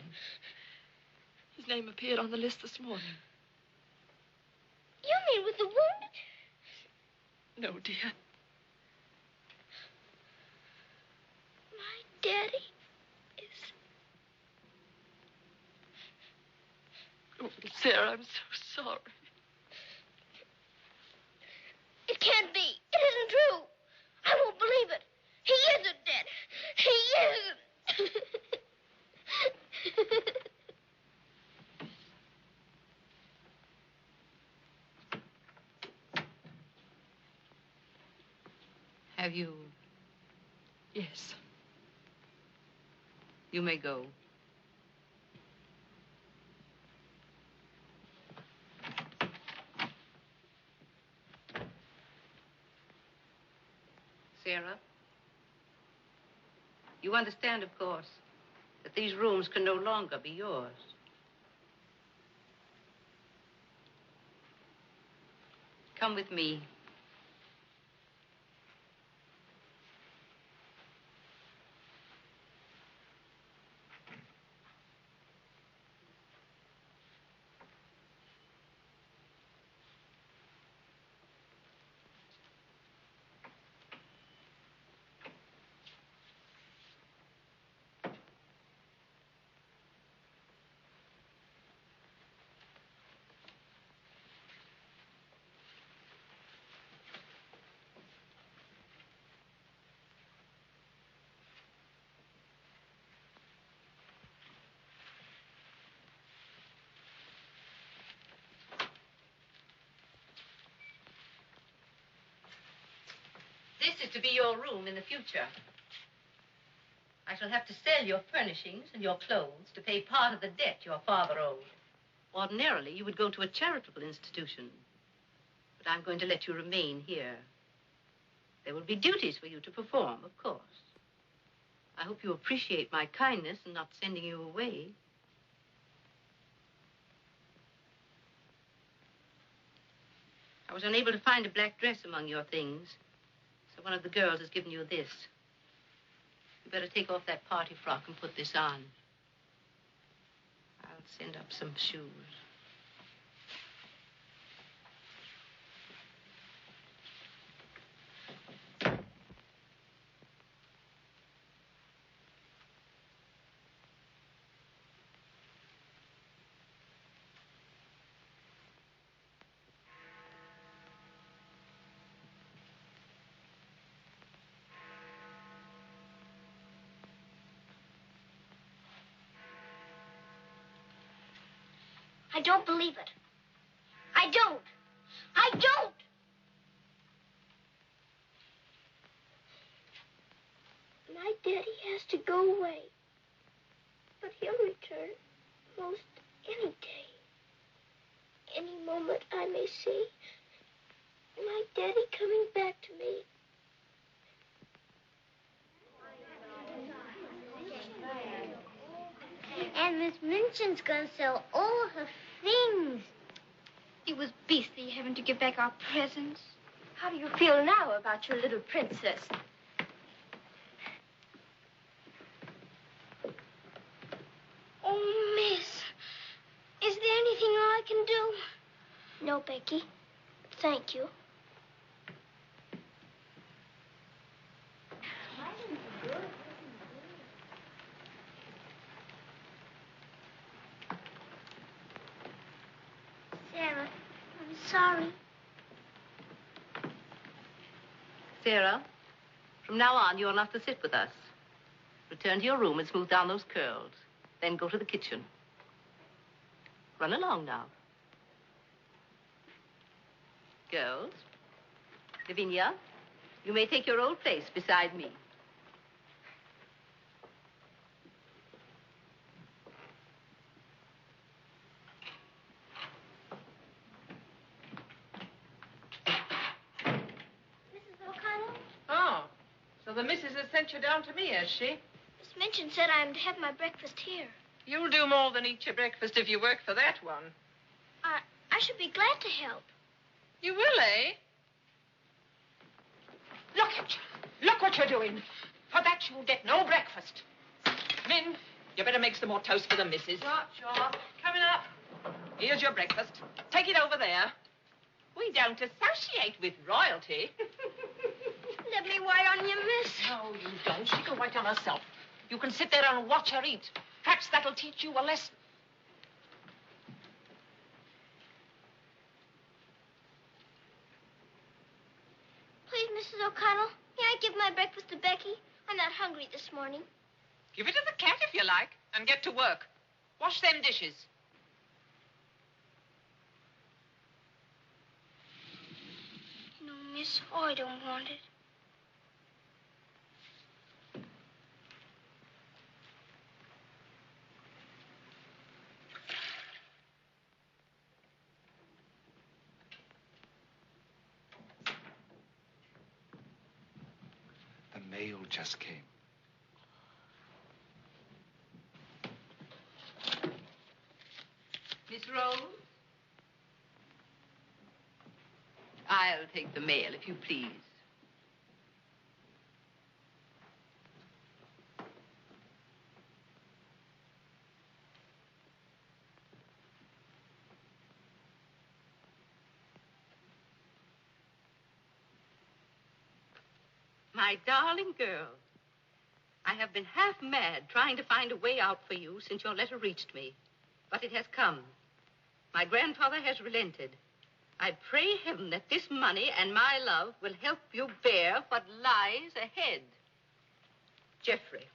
His name appeared on the list this morning. You mean with the wound? No, dear. My daddy is... Oh, Sarah, I'm so sorry. It can't be. It isn't true. I won't believe it. He isn't dead. He isn't. Have you? Yes. You may go. Sarah? You understand, of course, that these rooms can no longer be yours. Come with me. This is to be your room in the future. I shall have to sell your furnishings and your clothes to pay part of the debt your father owed. Ordinarily, you would go to a charitable institution. But I'm going to let you remain here. There will be duties for you to perform, of course. I hope you appreciate my kindness in not sending you away. I was unable to find a black dress among your things, so one of the girls has given you this. You better take off that party frock and put this on. I'll send up some shoes. I don't believe it. I don't. I don't. My daddy has to go away. But he'll return most any day. Any moment I may see my daddy coming back to me. And Miss Minchin's gonna sell all her things. It was beastly having to give back our presents. How do you feel now about your little princess? Oh, Miss, is there anything I can do? No, Becky. Thank you. Sarah, I'm sorry. Sarah, from now on, you're not to sit with us. Return to your room and smooth down those curls. Then go to the kitchen. Run along now. Girls, Lavinia, you may take your old place beside me. Mrs. O'Connell? Oh, so the missus has sent you down to me, has she? Miss Minchin said I'm to have my breakfast here. You'll do more than eat your breakfast if you work for that one. I should be glad to help. You will, eh? Look at you. Look what you're doing. For that, you'll get no breakfast. Min, you better make some more toast for the missus. Sure. Coming up. Here's your breakfast. Take it over there. We don't associate with royalty. Let me wait on you, miss. No, you don't. She can wait on herself. You can sit there and watch her eat. Perhaps that'll teach you a lesson. Please, Mrs. O'Connell, may I give my breakfast to Becky? I'm not hungry this morning. Give it to the cat if you like, and get to work. Wash them dishes. No, miss, I don't want it. The mail just came. Miss Rose? I'll take the mail, if you please. My darling girl, I have been half mad trying to find a way out for you since your letter reached me. But it has come. My grandfather has relented. I pray heaven that this money and my love will help you bear what lies ahead. Jeffrey.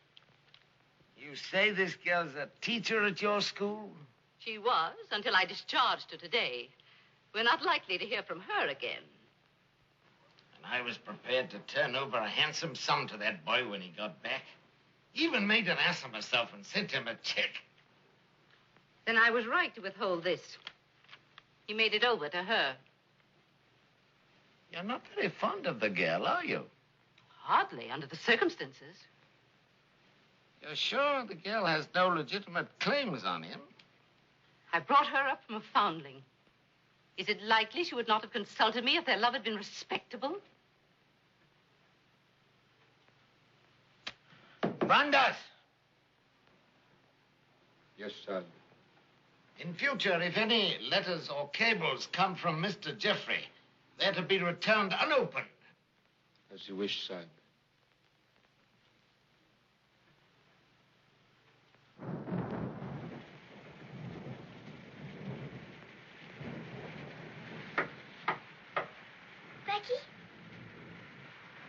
You say this girl's a teacher at your school? She was, until I discharged her today. We're not likely to hear from her again. And I was prepared to turn over a handsome sum to that boy when he got back. Even made an ass of myself and sent him a check. Then I was right to withhold this. He made it over to her. You're not very fond of the girl, are you? Hardly, under the circumstances. You're sure the girl has no legitimate claims on him? I brought her up from a foundling. Is it likely she would not have consulted me if their love had been respectable? Brandas! Yes, sir. In future, if any letters or cables come from Mr. Jeffrey, they're to be returned unopened. As you wish, sir. Becky?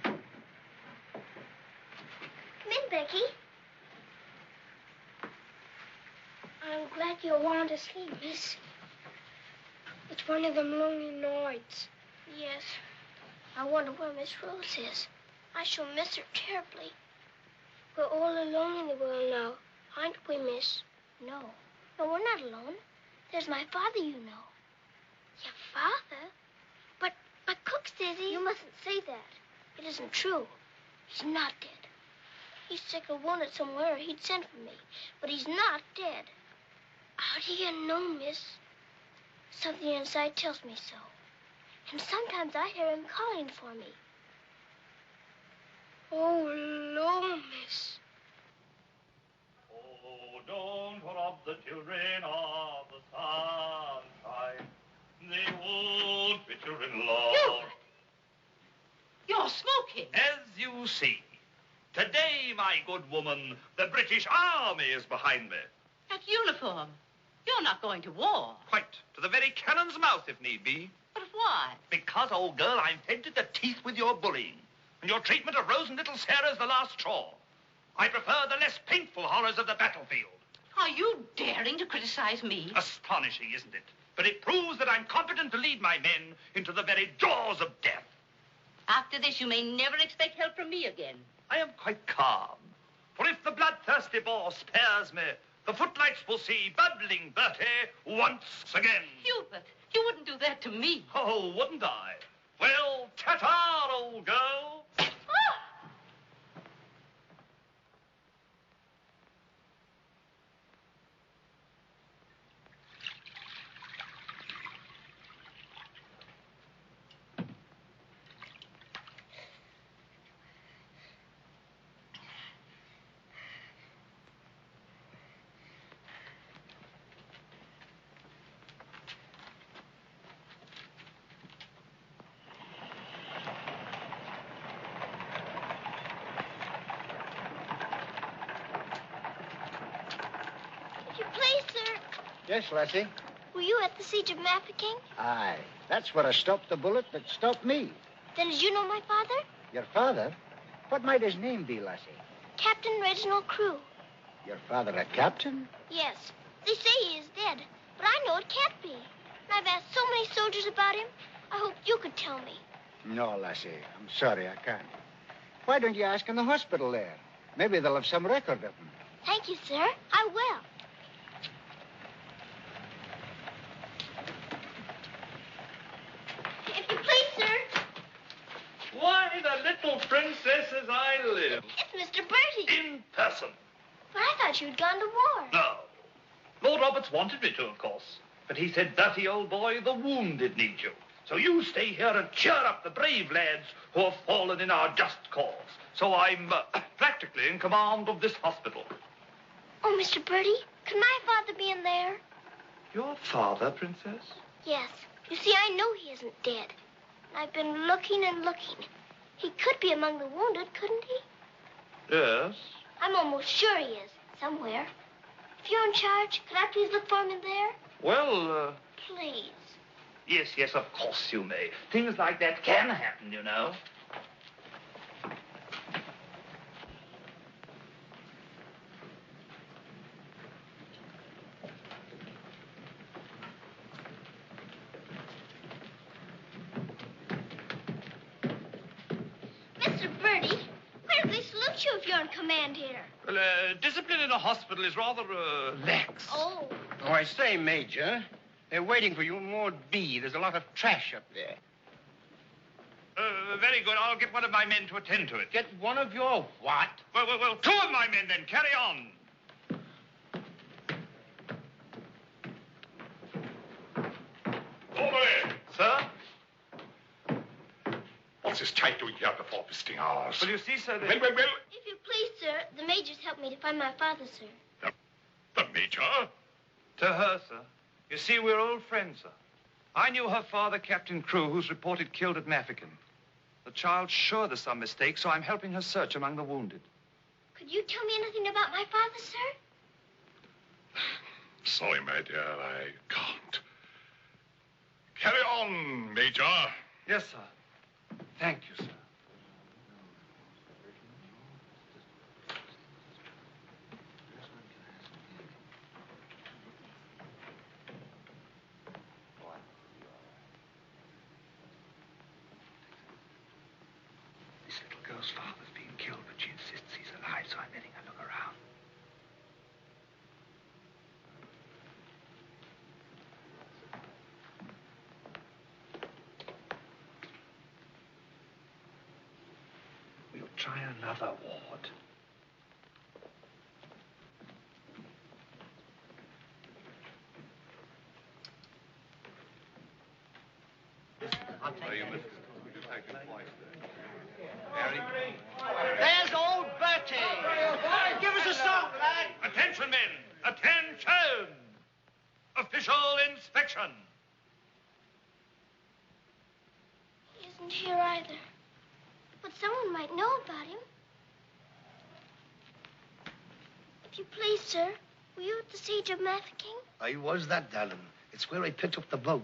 Come in, Becky. I'm glad you want to sleep, miss. It's one of them lonely nights. Yes. I wonder where Miss Rose is. I shall miss her terribly. We're all alone in the world now, aren't we, miss? No. No, we're not alone. There's my father, you know. Your father? But Cook says he... You mustn't say that. It isn't true. He's not dead. He's sick or wounded somewhere, or he'd send for me. But he's not dead. How do you know, miss? Something inside tells me so. And sometimes I hear him calling for me. Oh, Lord, miss. Oh, don't rob the children of the sunshine. They won't fit your in-law. You're smoking. As you see, today, my good woman, the British Army is behind me. That uniform. You're not going to war. Quite. To the very cannon's mouth, if need be. But why? Because, old girl, I'm fed to the teeth with your bullying. And your treatment of Rose and little Sarah's the last straw. I prefer the less painful horrors of the battlefield. Are you daring to criticize me? Astonishing, isn't it? But it proves that I'm competent to lead my men into the very jaws of death. After this, you may never expect help from me again. I am quite calm. For if the bloodthirsty boar spares me, the footlights will see bubbling Bertie once again. Hubert, you wouldn't do that to me. Oh, wouldn't I? Well, ta-ta, old girl. Yes, Lassie? Were you at the siege of Mafeking? Aye. That's where I stopped the bullet that stopped me. Then did you know my father? Your father? What might his name be, Lassie? Captain Reginald Crew. Your father a captain? Yes. They say he is dead, but I know it can't be. And I've asked so many soldiers about him. I hope you could tell me. No, Lassie. I'm sorry, I can't. Why don't you ask in the hospital there? Maybe they'll have some record of him. Thank you, sir. I will. If you please, sir. Why, the little princess as I live. It's Mr. Bertie. In person. But I thought you'd gone to war. No. Lord Roberts wanted me to, of course. But he said, dirty old boy, the wounded need you. So you stay here and cheer up the brave lads who have fallen in our just cause. So I'm practically in command of this hospital. Oh, Mr. Birdie, could my father be in there? Your father, Princess? Yes. You see, I know he isn't dead. I've been looking and looking. He could be among the wounded, couldn't he? Yes. I'm almost sure he is, somewhere. If you're in charge, could I please look for him in there? Well, Please. yes, of course you may. Things like that can happen, you know. Mr. Birdie, where do they salute you if you're in command here? Well, discipline in a hospital is rather, lax. Oh. Oh, I say, Major, they're waiting for you in Ward B. There's a lot of trash up there. Very good. I'll get one of my men to attend to it. Get one of your what? Well, two of my men then. Carry on. Over there. Sir? What's this type doing here before visiting hours? Well, you see, sir, Well. If you please, sir, the major's helped me to find my father, sir. The major? To her, sir. You see, we're old friends, sir. I knew her father, Captain Crew, who's reported killed at Mafeking. The child's sure there's some mistake, so I'm helping her search among the wounded. Could you tell me anything about my father, sir? Sorry, my dear, I can't. Carry on, Major. Yes, sir. Thank you, sir. This little girl's father's been killed, but she insists he's alive, so I'm letting her look around. We'll try another ward. There's old Bertie. Give us a song, lad. Attention, men! Attention! Official inspection. He isn't here either. But someone might know about him. If you please, sir, were you at the siege of Mafeking? I was that, darling. It's where I picked up the bug.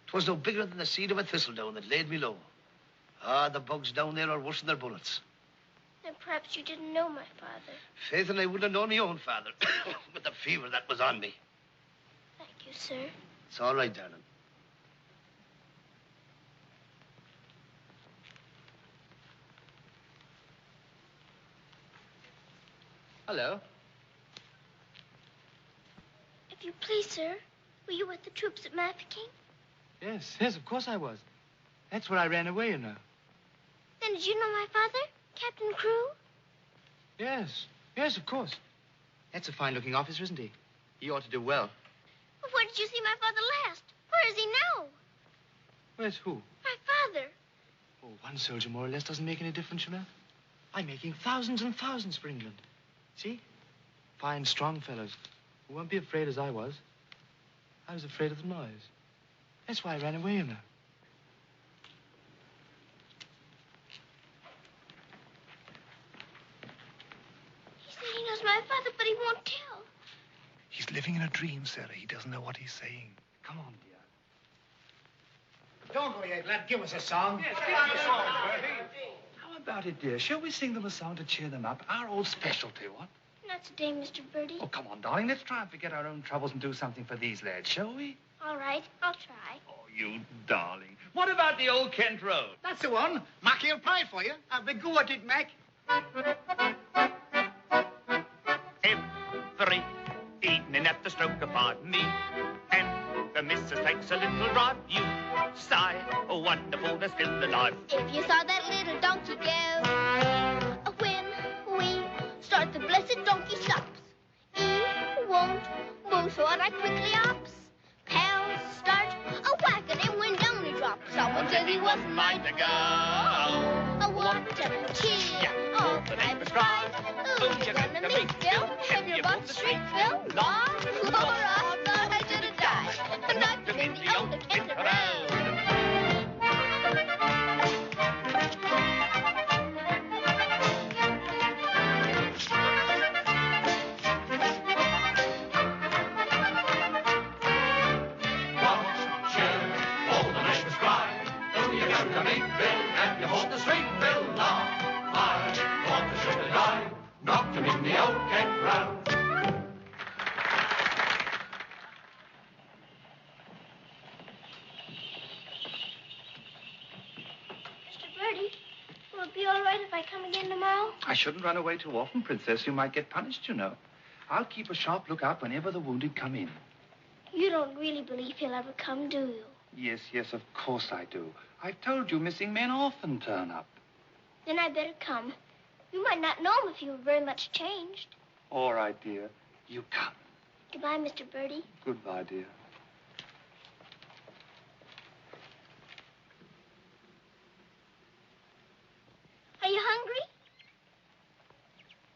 'Twas no bigger than the seed of a thistledown that laid me low. Ah, the bugs down there are worse than their bullets. Then perhaps you didn't know my father. Faith, and I wouldn't have known my own father with the fever that was on me. Thank you, sir. It's all right, darling. Hello. If you please, sir, were you with the troops at Mafeking? Yes, of course I was. That's where I ran away, you know. Then did you know my father, Captain Crew? Yes, of course. That's a fine-looking officer, isn't he? He ought to do well. Well, where did you see my father last? Where is he now? Where's who? My father. Oh, one soldier more or less doesn't make any difference, you know. I'm making thousands and thousands for England. See? Fine, strong fellows who won't be afraid as I was. I was afraid of the noise. That's why I ran away, you know. He said he knows my father, but he won't tell. He's living in a dream, Sarah. He doesn't know what he's saying. Come on, dear. Don't go yet, lad. Give us a song. Yes, give us a song, Bertie. How about it, dear? Shall we sing them a song to cheer them up? Our old specialty, what? Not today, Mr. Birdie. Oh, come on, darling. Let's try and forget our own troubles and do something for these lads, shall we? All right, I'll try. Oh, you darling. What about the old Kent Road? That's the one. Mackie will play for you. Have a go at it, Mac. Every evening at the stroke of 5 me and the missus takes a little ride. You sigh, oh, wonderful, they're still alive. If you saw that little donkey go, when we start the blessed donkey stops. He won't move, so I quickly ups. Pound really wasn't mine to go. Oh, what a tear. Oh, the neighbors cry. Who you gonna meet, Phil? Have you bought the street, Phil? Laura, I thought I should have died. I'm not in the old Kent Road. I shouldn't run away too often, Princess. You might get punished, you know. I'll keep a sharp lookout whenever the wounded come in. You don't really believe he'll ever come, do you? Yes, yes, of course I do. I've told you missing men often turn up. Then I better come. You might not know him if you were very much changed. All right, dear. You come. Goodbye, Mr. Birdie. Goodbye, dear. Are you hungry?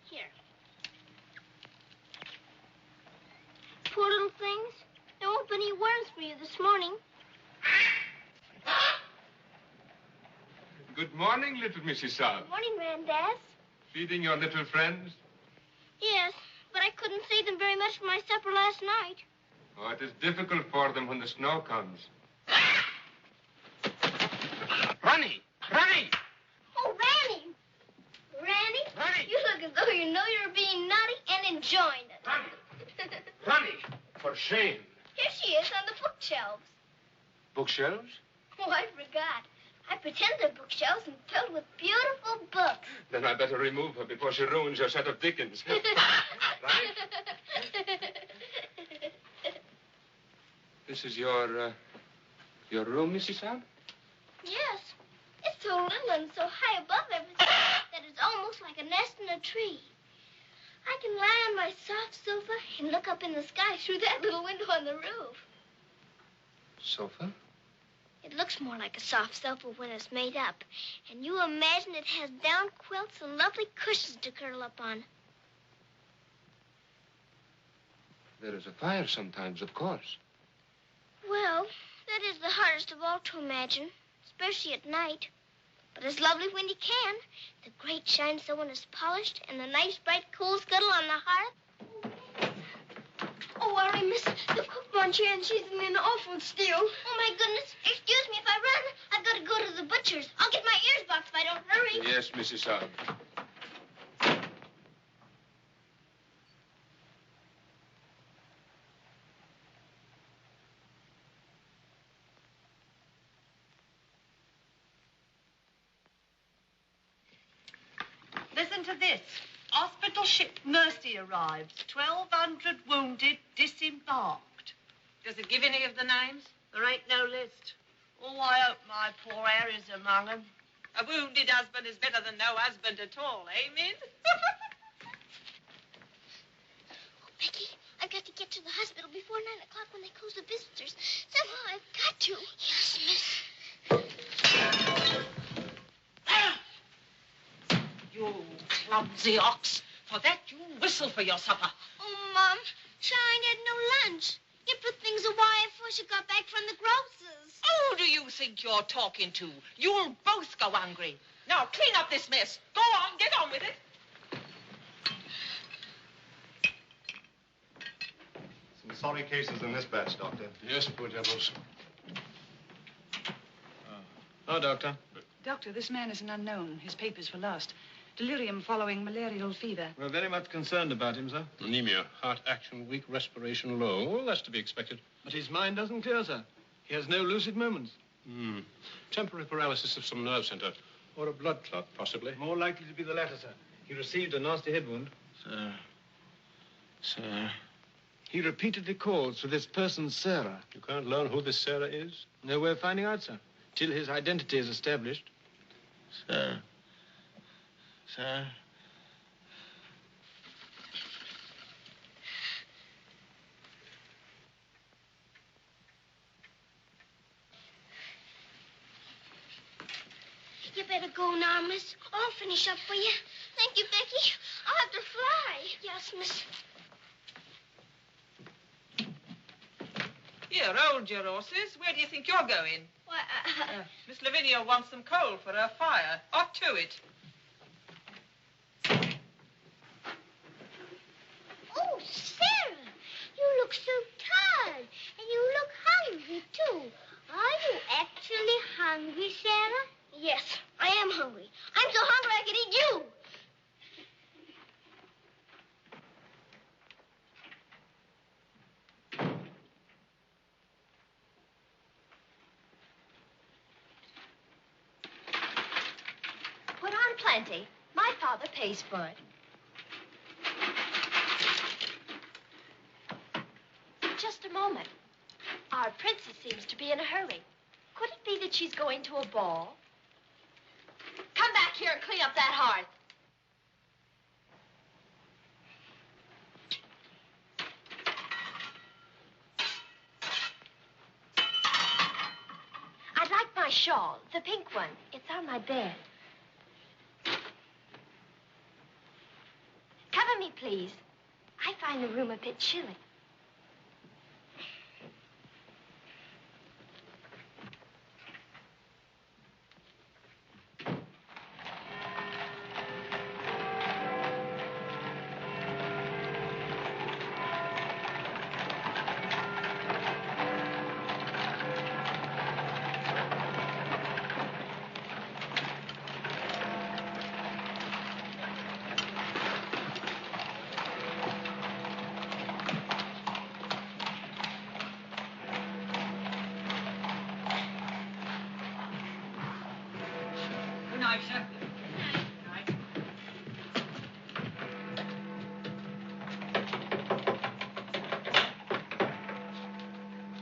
Here. Poor little things. There won't be any worms for you this morning. Good morning, little Mrs. Saab. Good morning, Randaz. Feeding your little friends? Yes, but I couldn't save them very much for my supper last night. Oh, it is difficult for them when the snow comes. Ronnie! Ronnie! Oh, Ranny! Ranny, you look as though you know you're being naughty and enjoying it. Ronnie! For shame. Here she is on the bookshelves. Bookshelves? Oh, I forgot. I pretend they're bookshelves and filled with beautiful books. Then I better remove her before she ruins your set of Dickens. This is your room, Mrs. Saab? Yes. It's so little and so high above everything that it's almost like a nest in a tree. I can lie on my soft sofa and look up in the sky through that little window on the roof. Sofa? It looks more like a soft sofa when it's made up. And you imagine it has down quilts and lovely cushions to curl up on. There is a fire sometimes, of course. Well, that is the hardest of all to imagine, especially at night. But it's lovely when you can. The grate shines so when it's polished, and the nice bright coal scuttle on the hearth. Oh, Ari, miss, the cook wants you, and she's in an awful stew. Oh, my goodness. Excuse me if I run. I've got to go to the butcher's. I'll get my ears boxed if I don't hurry. Yes, Mrs. Saab. Listen to this. Hospital ship Mercy arrives. 1,200 wounded, disembarked. Does it give any of the names? There ain't no list. Oh, I hope my poor Harry's among them. A wounded husband is better than no husband at all, amen? Becky, I've got to get to the hospital before 9 o'clock when they close the visitors. Somehow I've got to. Yes, miss. You clumsy ox. For that, you whistle for your supper. Oh, Mom, Shine had no lunch. You put things away before she got back from the grocer's. Who do you think you're talking to? You'll both go hungry. Now, clean up this mess. Go on, get on with it. Some sorry cases in this batch, Doctor. Yes, poor devils. Oh, Doctor. Doctor, this man is an unknown. His papers were lost. Delirium following malarial fever. We're very much concerned about him, sir. Anemia, heart action weak, respiration low. Well, that's to be expected. But his mind doesn't clear, sir. He has no lucid moments. Temporary paralysis of some nerve center. Or a blood clot, possibly. More likely to be the latter, sir. He received a nasty head wound. Sir. He repeatedly calls for this person, Sarah. You can't learn who this Sarah is? No way of finding out, sir. Till his identity is established. Sir. go now, miss. I'll finish up for you. Thank you, Becky. I'll have to fly. Yes, miss. Here, hold your horses. Where do you think you're going? Why, Miss Lavinia wants some coal for her fire. Off to it. Oh, Sarah, you look so tired. And you look hungry, too. Are you actually hungry, Sarah? Yes, I am hungry. I'm so hungry I could eat you. Put on plenty. My father pays for it. Just a moment. Our princess seems to be in a hurry. Could it be that she's going to a ball? Come back here and clean up that hearth. I'd like my shawl, the pink one. It's on my bed. Cover me, please. I find the room a bit chilly. Good night, sir.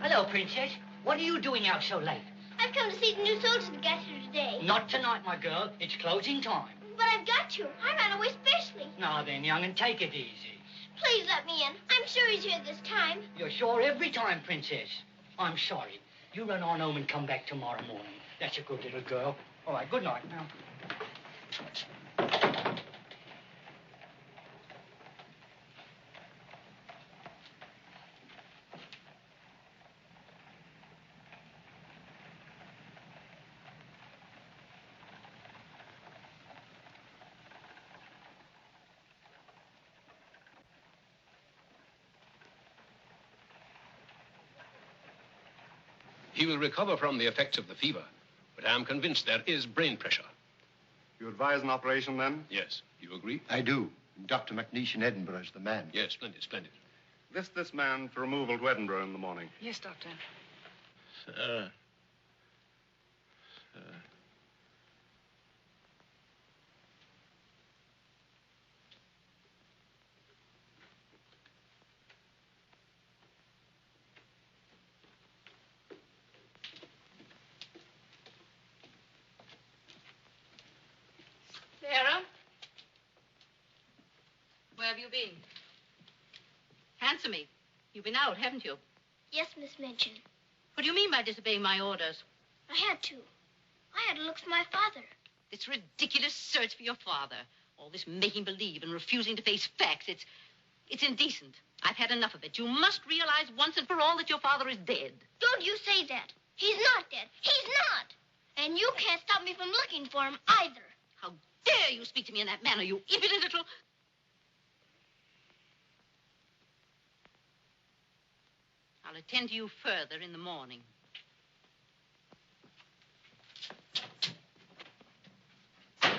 Hello, Princess. What are you doing out so late? I've come to see the new soldiers that got here today. Not tonight, my girl. It's closing time. But I've got to. I ran away specially. Now then, young'un, take it easy. Please let me in. I'm sure he's here this time. You're sure every time, Princess. I'm sorry. You run on home and come back tomorrow morning. That's a good little girl. All right, good night now. He will recover from the effects of the fever, but I am convinced there is brain pressure. You advise an operation, then? Yes. You agree? I do. Dr. McNeish in Edinburgh is the man. Yes, splendid, splendid. List this man for removal to Edinburgh in the morning. Yes, Doctor. Sarah? Where have you been? Answer me. You've been out, haven't you? Yes, Miss Minchin. What do you mean by disobeying my orders? I had to. I had to look for my father. This ridiculous search for your father. All this making believe and refusing to face facts. It's indecent. I've had enough of it. You must realize once and for all that your father is dead. Don't you say that. He's not dead. He's not. And you can't stop me from looking for him either. How dare you speak to me in that manner, you impudent little... I'll attend to you further in the morning. I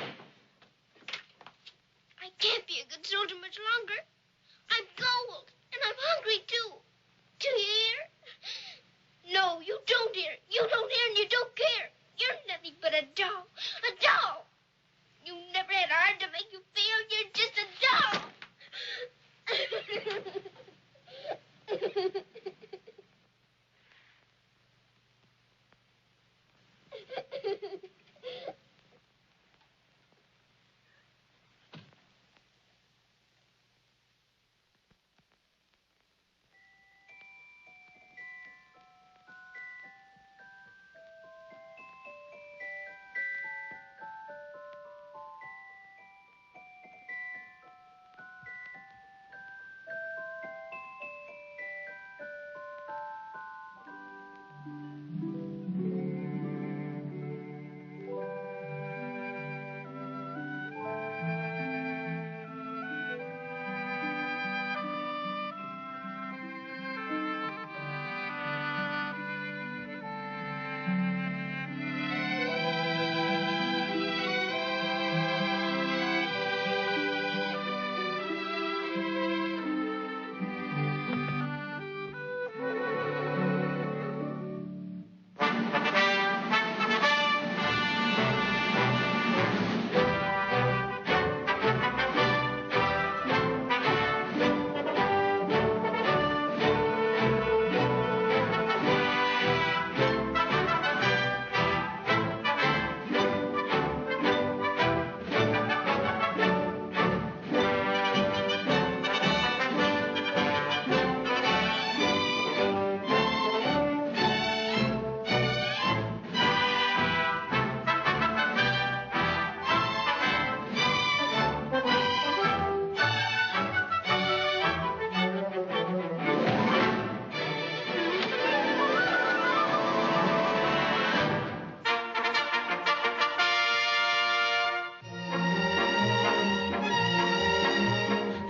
can't be a good soldier much longer. I'm cold, and I'm hungry, too. Do you hear? No, you don't hear. You don't hear and you don't care. You're nothing but a doll. A doll. You never had a heart to make you feel. You're just a doll.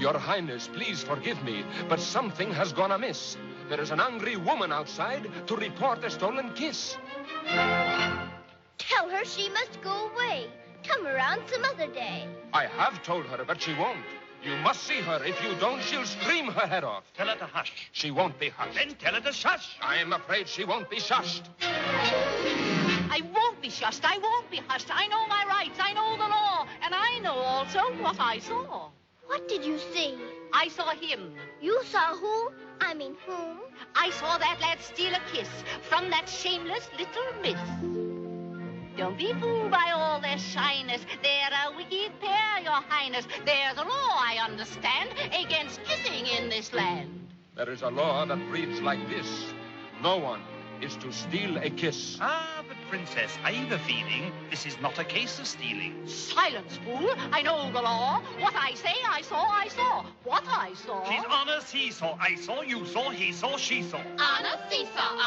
Your Highness, please forgive me, but something has gone amiss. There is an angry woman outside to report a stolen kiss. Tell her she must go away. Come around some other day. I have told her, but she won't. You must see her. If you don't, she'll scream her head off. Tell her to hush. She won't be hushed. Then tell her to shush. I'm afraid she won't be shushed. I won't be shushed. I won't be hushed. I know my rights. I know the law. And I know also what I saw. What did you see? I saw him. You saw who? I mean whom? I saw that lad steal a kiss from that shameless little miss. Don't be fooled by all their shyness. They're a wicked pair, Your Highness. There's a law, I understand, against kissing in this land. There is a law that reads like this. No one is to steal a kiss. Ah, but Princess, I've a feeling this is not a case of stealing. Silence, fool. I know the law. What I say, I saw, I saw. What I saw. She's on a seesaw. I saw, you saw, he saw, she saw. On a seesaw,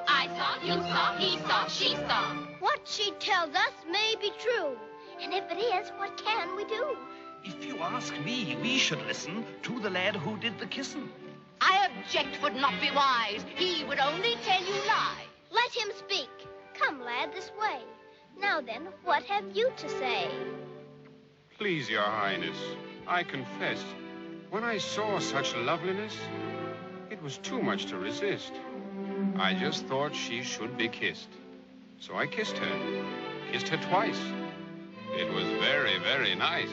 I saw, you saw, he saw, she saw. What she tells us may be true. And if it is, what can we do? If you ask me, we should listen to the lad who did the kissing. I object would not be wise. He would only tell you lies. Let him speak. Come, lad, this way. Now then, what have you to say? Please, Your Highness, I confess, when I saw such loveliness, it was too much to resist. I just thought she should be kissed. So I kissed her twice. It was very, very nice.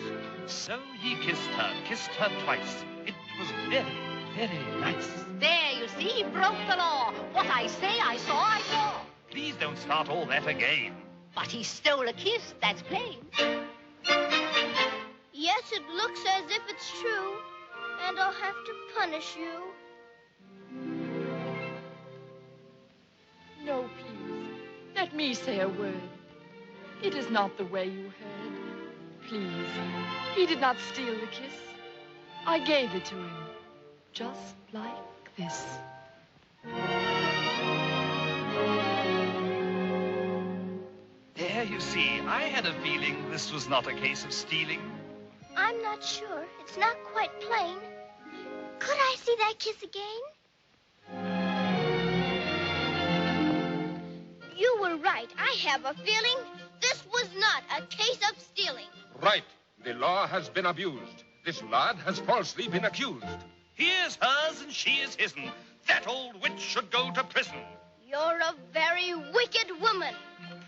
So he kissed her twice. It was very, very nice. There, you see, he broke the law. What I say, I saw, I saw. Please don't start all that again. But he stole a kiss, that's plain. Yes, it looks as if it's true. And I'll have to punish you. No, please. Let me say a word. It is not the way you heard. Please. He did not steal the kiss. I gave it to him. Just like this. There, you see, I had a feeling this was not a case of stealing. I'm not sure. It's not quite plain. Could I see that kiss again? You were right. I have a feeling this was not a case of stealing. Right. The law has been abused. This lad has falsely been accused. Here's hers and she is his'n. That old witch should go to prison. You're a very wicked woman.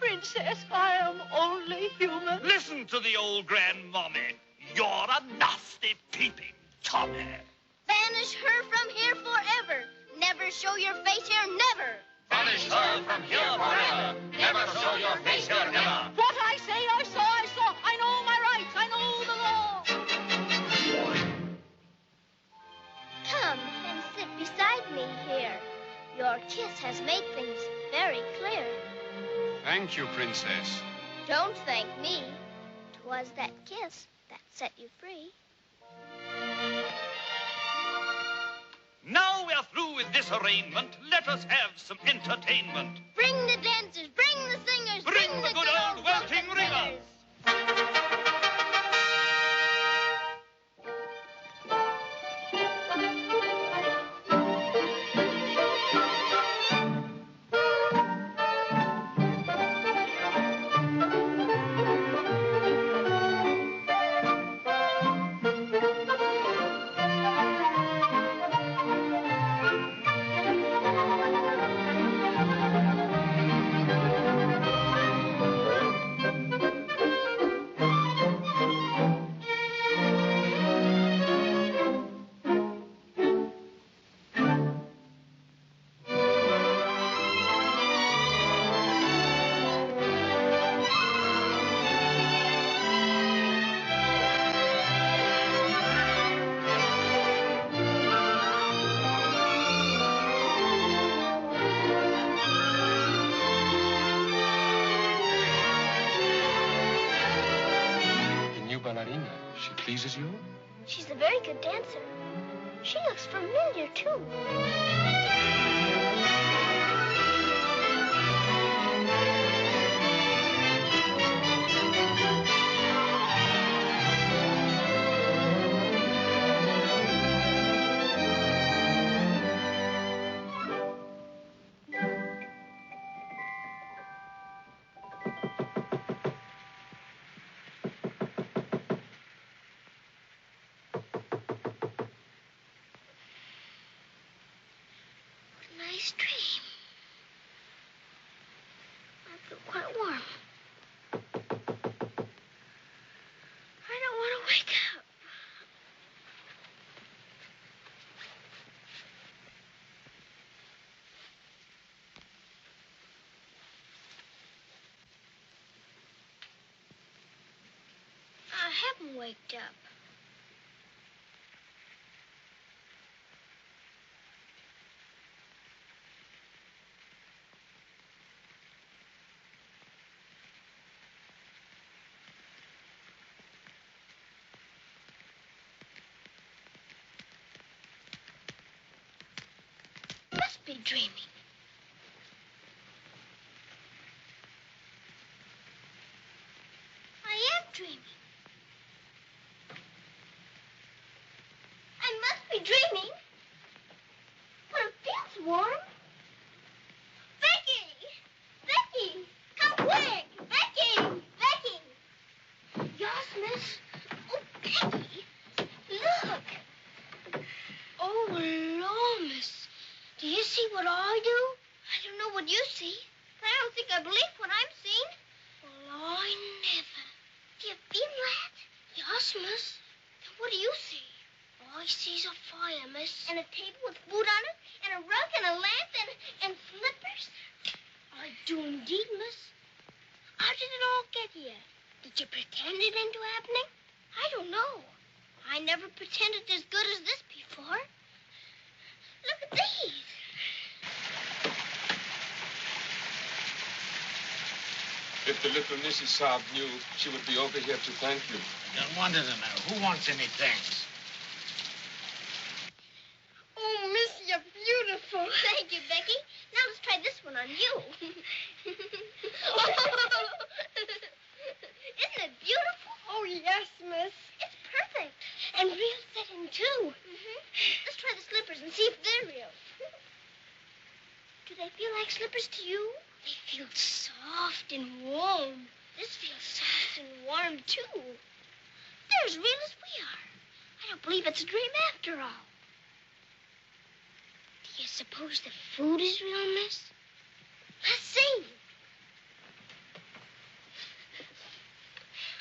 Princess, I am only human. Listen to the old grandmommy. You're a nasty, peeping Tommy. Banish her from here forever. Never show your face here, never. Banish her from here forever. Never show your face here, never. What I say, I saw, I saw. I know my rights. I know the law. Come and sit beside me here. Your kiss has made things very clear. Thank you, Princess. Don't thank me. 'Twas that kiss that set you free. Now we're through with this arraignment. Let us have some entertainment. Bring the dancers, bring the singers, Bring the good old welting ringers. Ballerina, she pleases you? She's a very good dancer. She looks familiar, too. Nice dream. I feel quite warm. I don't want to wake up. I haven't waked up. Must be dreaming. I am dreaming. I must be dreaming. But it feels warm. Becky! Becky! Come quick! Becky! Becky! Yes, miss? Oh, Becky! Look! Oh, Lord, miss. Do you see what I do? I don't know what you see. I don't think I believe what I'm seeing. Well, I never. Do you feel that? Yes, miss. Then what do you see? All I see's a fire, miss. And a table with food on it, and a rug, and a lamp, and slippers. I do indeed, miss. How did it all get here? Did you pretend it into happening? I don't know. I never pretended as good as this before. Look at these. If the little Mrs. Saab knew, she would be over here to thank you. Don't want to know. Who wants any thanks? Oh, miss, you're beautiful. Thank you, Becky. Now let's try this one on you. Isn't it beautiful? Oh, yes, miss. It's perfect. And real fitting, too. Mm-hmm. Let's try the slippers and see if they're real. Do they feel like slippers to you? They feel soft and warm. This feels soft and warm, too. They're as real as we are. I don't believe it's a dream after all. Do you suppose the food is real, miss? Let's see.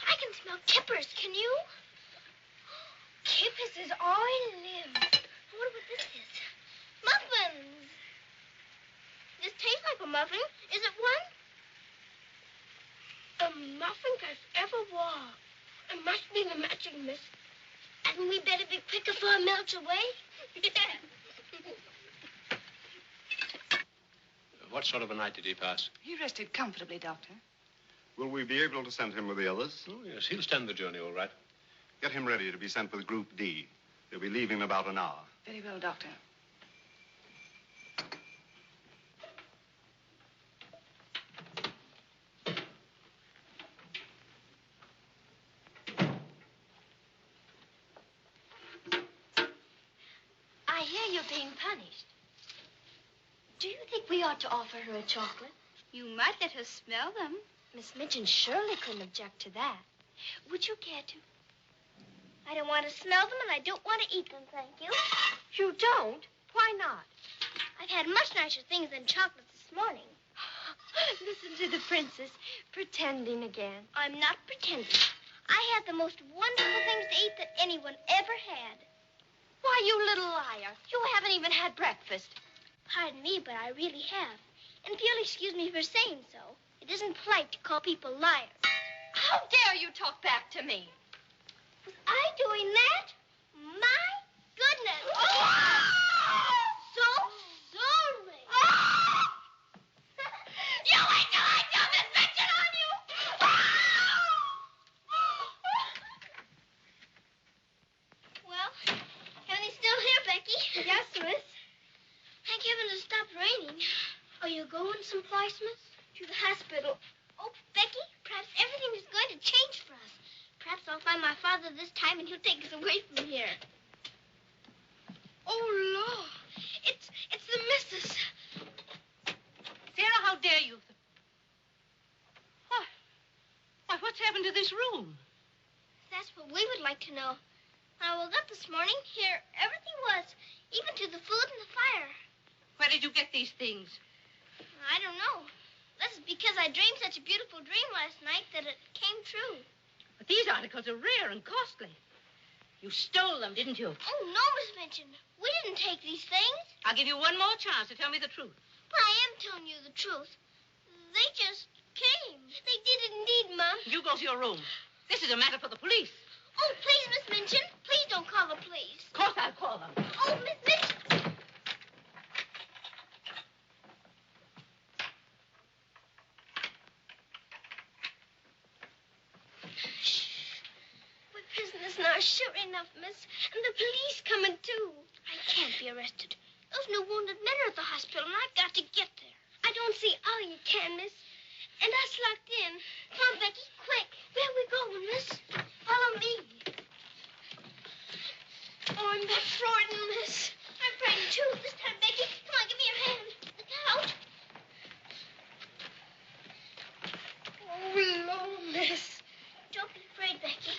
I can smell kippers, can you? Kippers is all I live. I wonder what this is. Muffins. This tastes like a muffin. Is it one? A muffin as ever was. It must be the magic, miss. Hadn't we better be quick before it melts away? What sort of a night did he pass? He rested comfortably, Doctor. Will we be able to send him with the others? Oh, yes, he'll stand the journey all right. Get him ready to be sent with Group D. They'll be leaving in about an hour. Very well, Doctor. I hear you're being punished. Do you think we ought to offer her a chocolate? You might let her smell them. Miss Mitchell surely couldn't object to that. Would you care to? I don't want to smell them, and I don't want to eat them, thank you. You don't? Why not? I've had much nicer things than chocolates this morning. Listen to the princess, pretending again. I'm not pretending. I had the most wonderful things to eat that anyone ever had. Why, you little liar. You haven't even had breakfast. Pardon me, but I really have. And if you'll excuse me for saying so, it isn't polite to call people liars. How dare you talk back to me? Was I doing that? My goodness. So sorry. You wait till I tell this bitchin' on you. Well, Henny's still here, Becky. Yes, miss. Thank heaven it stopped raining. Are you going someplace, miss? To the hospital. Oh, Becky, perhaps everything is going to change for us. Perhaps I'll find my father this time and he'll take us away from here. Oh, Lord. It's the missus. Sarah, how dare you? Oh, room? That's what we would like to know. When I woke up this morning, here everything was, even to the food and the fire. Where did you get these things? I don't know. This is because I dreamed such a beautiful dream last night that it came true. But these articles are rare and costly. You stole them, didn't you? Oh, no, Miss Minchin. We didn't take these things. I'll give you one more chance to tell me the truth. But I am telling you the truth. They just came. They did indeed, Mom. You go to your room. This is a matter for the police. Oh, please, Miss Minchin. Please don't call the police. Of course I'll call them. Oh, Miss Minchin. We're prisoners now, sure enough, miss. And the police coming, too. I can't be arrested. Those new wounded men are at the hospital, and I've got to get there. I don't see how you can, miss. And us locked in. Come on, Becky, quick. Where are we going, miss? Follow me. Oh, I'm that frightened, miss. I'm frightened, too. This time, Becky. Come on, give me your hand. Look out. Oh, Lord, miss. Don't be afraid, Becky.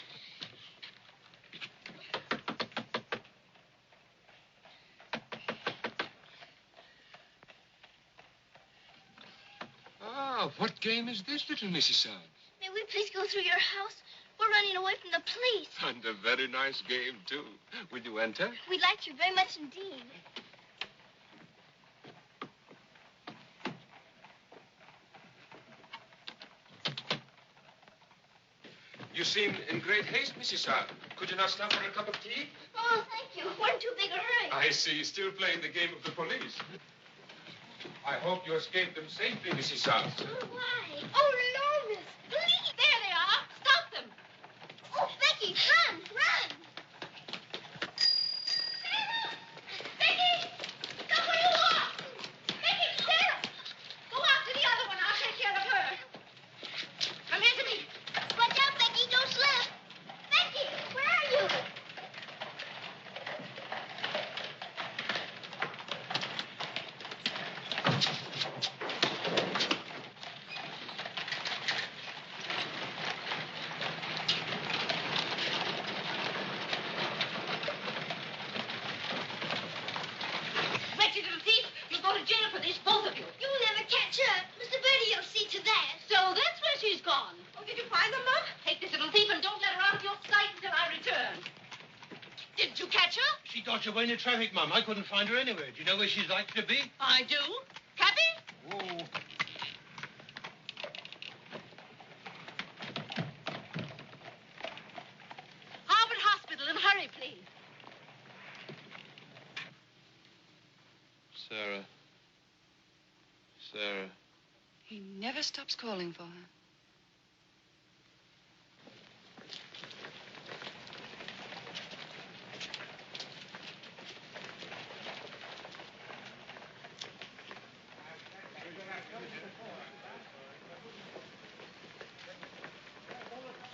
Ah, what game is this, little Mrs. Sound? May we please go through your house? We're running away from the police. And a very nice game, too. Will you enter? We'd like to very much indeed. You seem in great haste, Mrs. Sound. Could you not stop for a cup of tea? Oh, thank you. We're in too big a hurry. I see. Still playing the game of the police. I hope you escaped them safely, Mrs. Sound. Oh, why? Oh, Lord, miss. Please. There they are. Stop them. Oh, Becky, run, run. Becky, stop where you are. Becky, Sarah. Go after the other one. I'll take care of her. Come here to me. Watch out, Becky. Don't slip. Becky, where are you? Wretched little thief. You'll go to jail for this, both of you. You'll never catch her. Mr. Birdie will see to that. So that's where she's gone. Oh, did you find them, Mom? Take this little thief and don't let her out of your sight until I return. Didn't you catch her? She got away in the traffic, Mum. I couldn't find her anywhere. Do you know where she's likely to be? I do. Cappy? Oh. Harvard Hospital, and hurry, please. Sarah. Sarah. He never stops calling for her.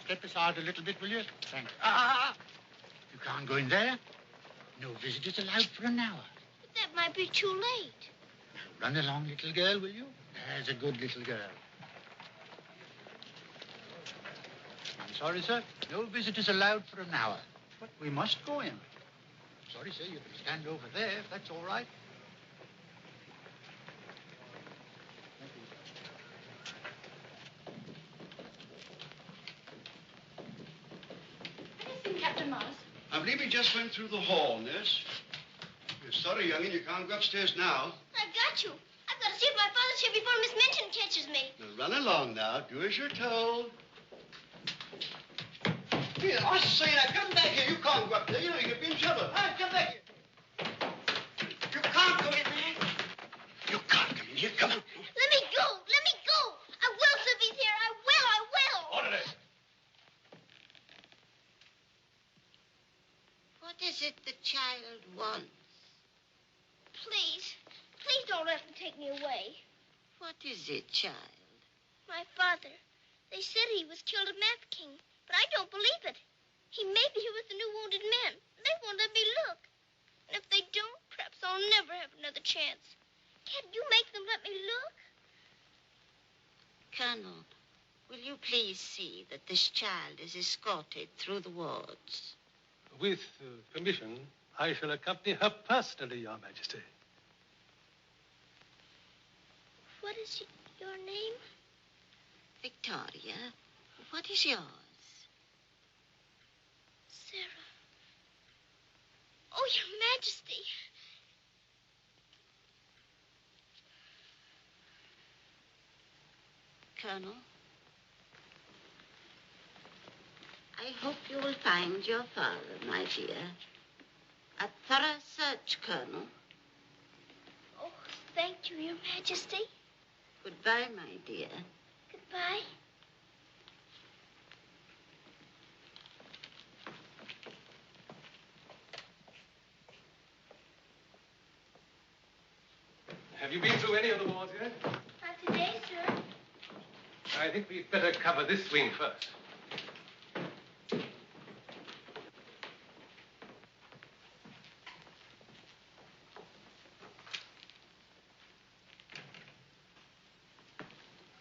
Step aside a little bit, will you? Thanks. You can't go in there. No visitors allowed for an hour. But that might be too late. Now, run along, little girl, will you? There's a good little girl. I'm sorry, sir. No visitors allowed for an hour. But we must go in. Sorry, sir. You can stand over there if that's all right. Anything, Captain Mars? I believe he just went through the hall, nurse. You're sorry, young'un, you can't go upstairs now. I've got you. I've got to see if my father's here before Miss Minchin catches me. Now, run along now. Do as you're told. Here, I say, now, come back here. You can't go up there. You know you'll be in trouble. Come back here. You can't go in there. You can't come in here. Come on. Let me go. Let me go. I will, sir, if he's here. I will. I will. Orderly. What is it the child wants? Please. Please don't let them take me away. What is it, child? My father. They said he was killed at Mafeking, but I don't believe it. He may be here with the new wounded men. They won't let me look. And if they don't, perhaps I'll never have another chance. Can't you make them let me look? Cannot. Will you please see that this child is escorted through the wards? With permission, I shall accompany her personally, Your Majesty. What is your name? Victoria, what is yours? Sarah. Oh, Your Majesty. Colonel, I hope you will find your father, my dear. A thorough search, Colonel. Oh, thank you, Your Majesty. Goodbye, my dear. Goodbye. Have you been through any of the wards yet? Not today, sir. I think we'd better cover this wing first.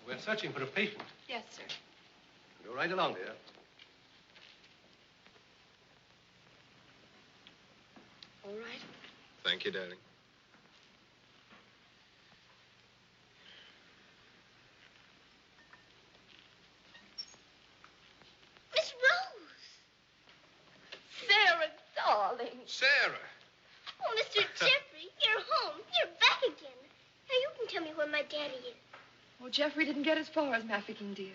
We're searching for a patient. Yes, sir. Go right along, dear. All right. Thank you, darling. Miss Rose. Sarah, darling. Sarah. Oh, Mr. Jeffrey, you're home. You're back again. Now you can tell me where my daddy is. Oh, Jeffrey didn't get as far as Mafeking, dear.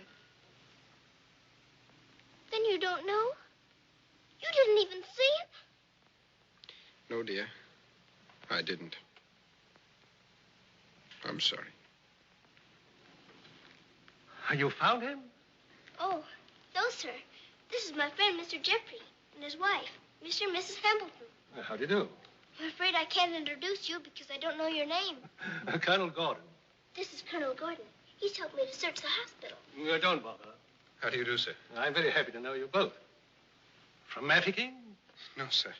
Then you don't know? You didn't even see him? No, dear. I didn't. I'm sorry. You found him? Oh, no, sir. This is my friend, Mr. Jeffrey, and his wife, Mr. and Mrs. Hambleton. How do you do? I'm afraid I can't introduce you because I don't know your name. Colonel Gordon. This is Colonel Gordon. He's helped me to search the hospital. Don't bother. How do you do, sir? I'm very happy to know you both. From Mafeking? No, sir.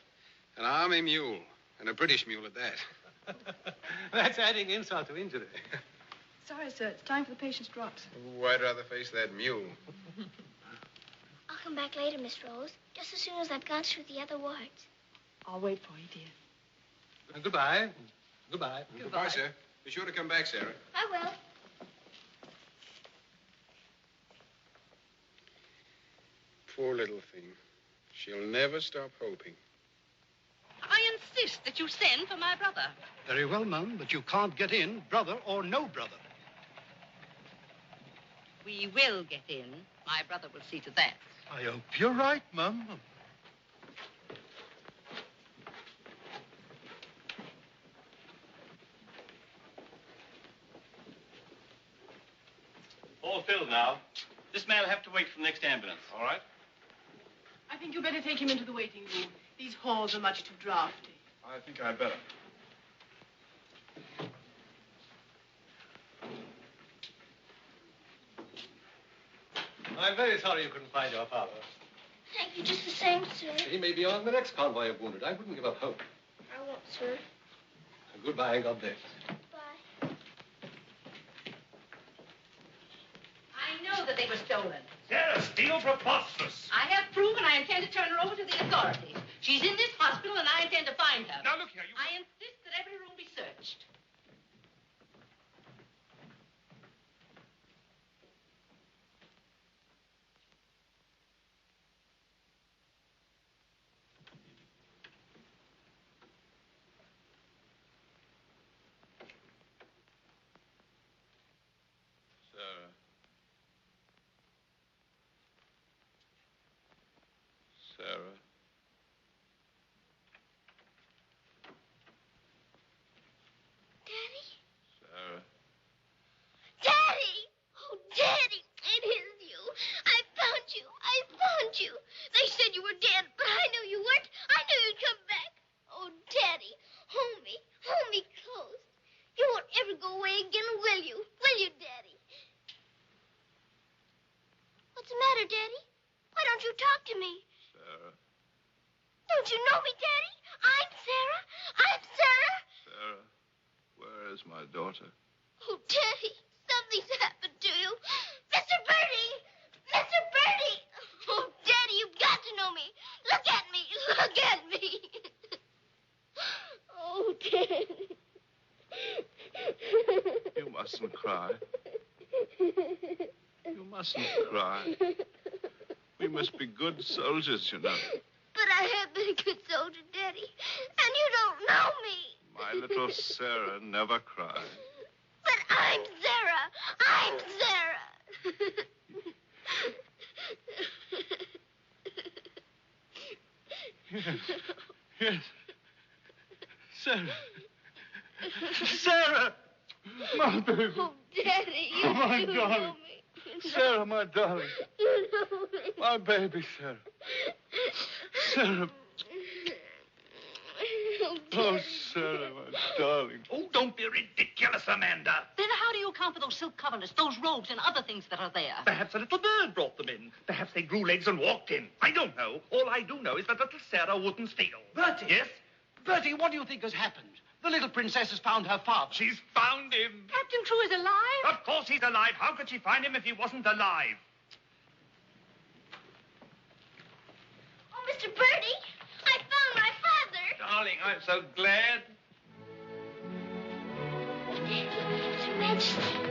An army mule, and a British mule at that. That's adding insult to injury. Sorry, sir. It's time for the patient's drops. Oh, I'd rather face that mule. I'll come back later, Miss Rose, just as soon as I've gone through the other wards. I'll wait for you, dear. Goodbye. Goodbye. Goodbye, sir. Be sure to come back, Sarah. I will. Poor little thing. She'll never stop hoping. I insist that you send for my brother. Very well, Mum, but you can't get in, brother or no brother. We will get in. My brother will see to that. I hope you're right, Mum. All filled now. This man will have to wait for the next ambulance. All right. I think you better take him into the waiting room. These halls are much too drafty. I think I'd better. I'm very sorry you couldn't find your father. Thank you just the same, sir. He may be on the next convoy of wounded. I wouldn't give up hope. I won't, sir. Goodbye and God bless. Bye. I know that they were stolen. Sarah Steele, preposterous. I have proof, and I intend to turn her over to the authorities. She's in this hospital, and I intend to find her. Now, look here, you... I insist that every room be searched. Sarah. Sarah. Daddy? Sarah. Daddy! Oh, Daddy, it is you. I found you. I found you. They said you were dead, but I knew you weren't. I knew you'd come back. Oh, Daddy, hold me. Hold me close. You won't ever go away again, will you? Will you, Daddy? What's the matter, Daddy? Why don't you talk to me? Sarah. Don't you know me, Daddy? I'm Sarah. I'm Sarah. Sarah. Where is my daughter? Oh, Daddy, something's happened to you. Mr. Birdie! You mustn't cry. You mustn't cry. We must be good soldiers, you know. But I have been a good soldier, Daddy. And you don't know me. My little Sarah never cries. But I'm Sarah. I'm Sarah. Yes. Yes. Sarah. Sarah! My baby. Oh, Daddy, you Oh, my do darling. know me. Sarah, my darling. You know me. My baby, Sarah. Sarah. Oh, Sarah, my darling. Oh, don't be ridiculous, Amanda. Then how do you account for those silk coverlets, those robes, and other things that are there? Perhaps a little bird brought them in. Perhaps they grew legs and walked in. I don't know. All I do know is that little Sarah wouldn't steal. Bertie! Yes? Bertie, what do you think has happened? The little princess has found her father. She's found him. Captain Crew is alive? Of course he's alive. How could she find him if he wasn't alive? Oh, Mr. Birdie, I found my father. Darling, I'm so glad. Your Majesty.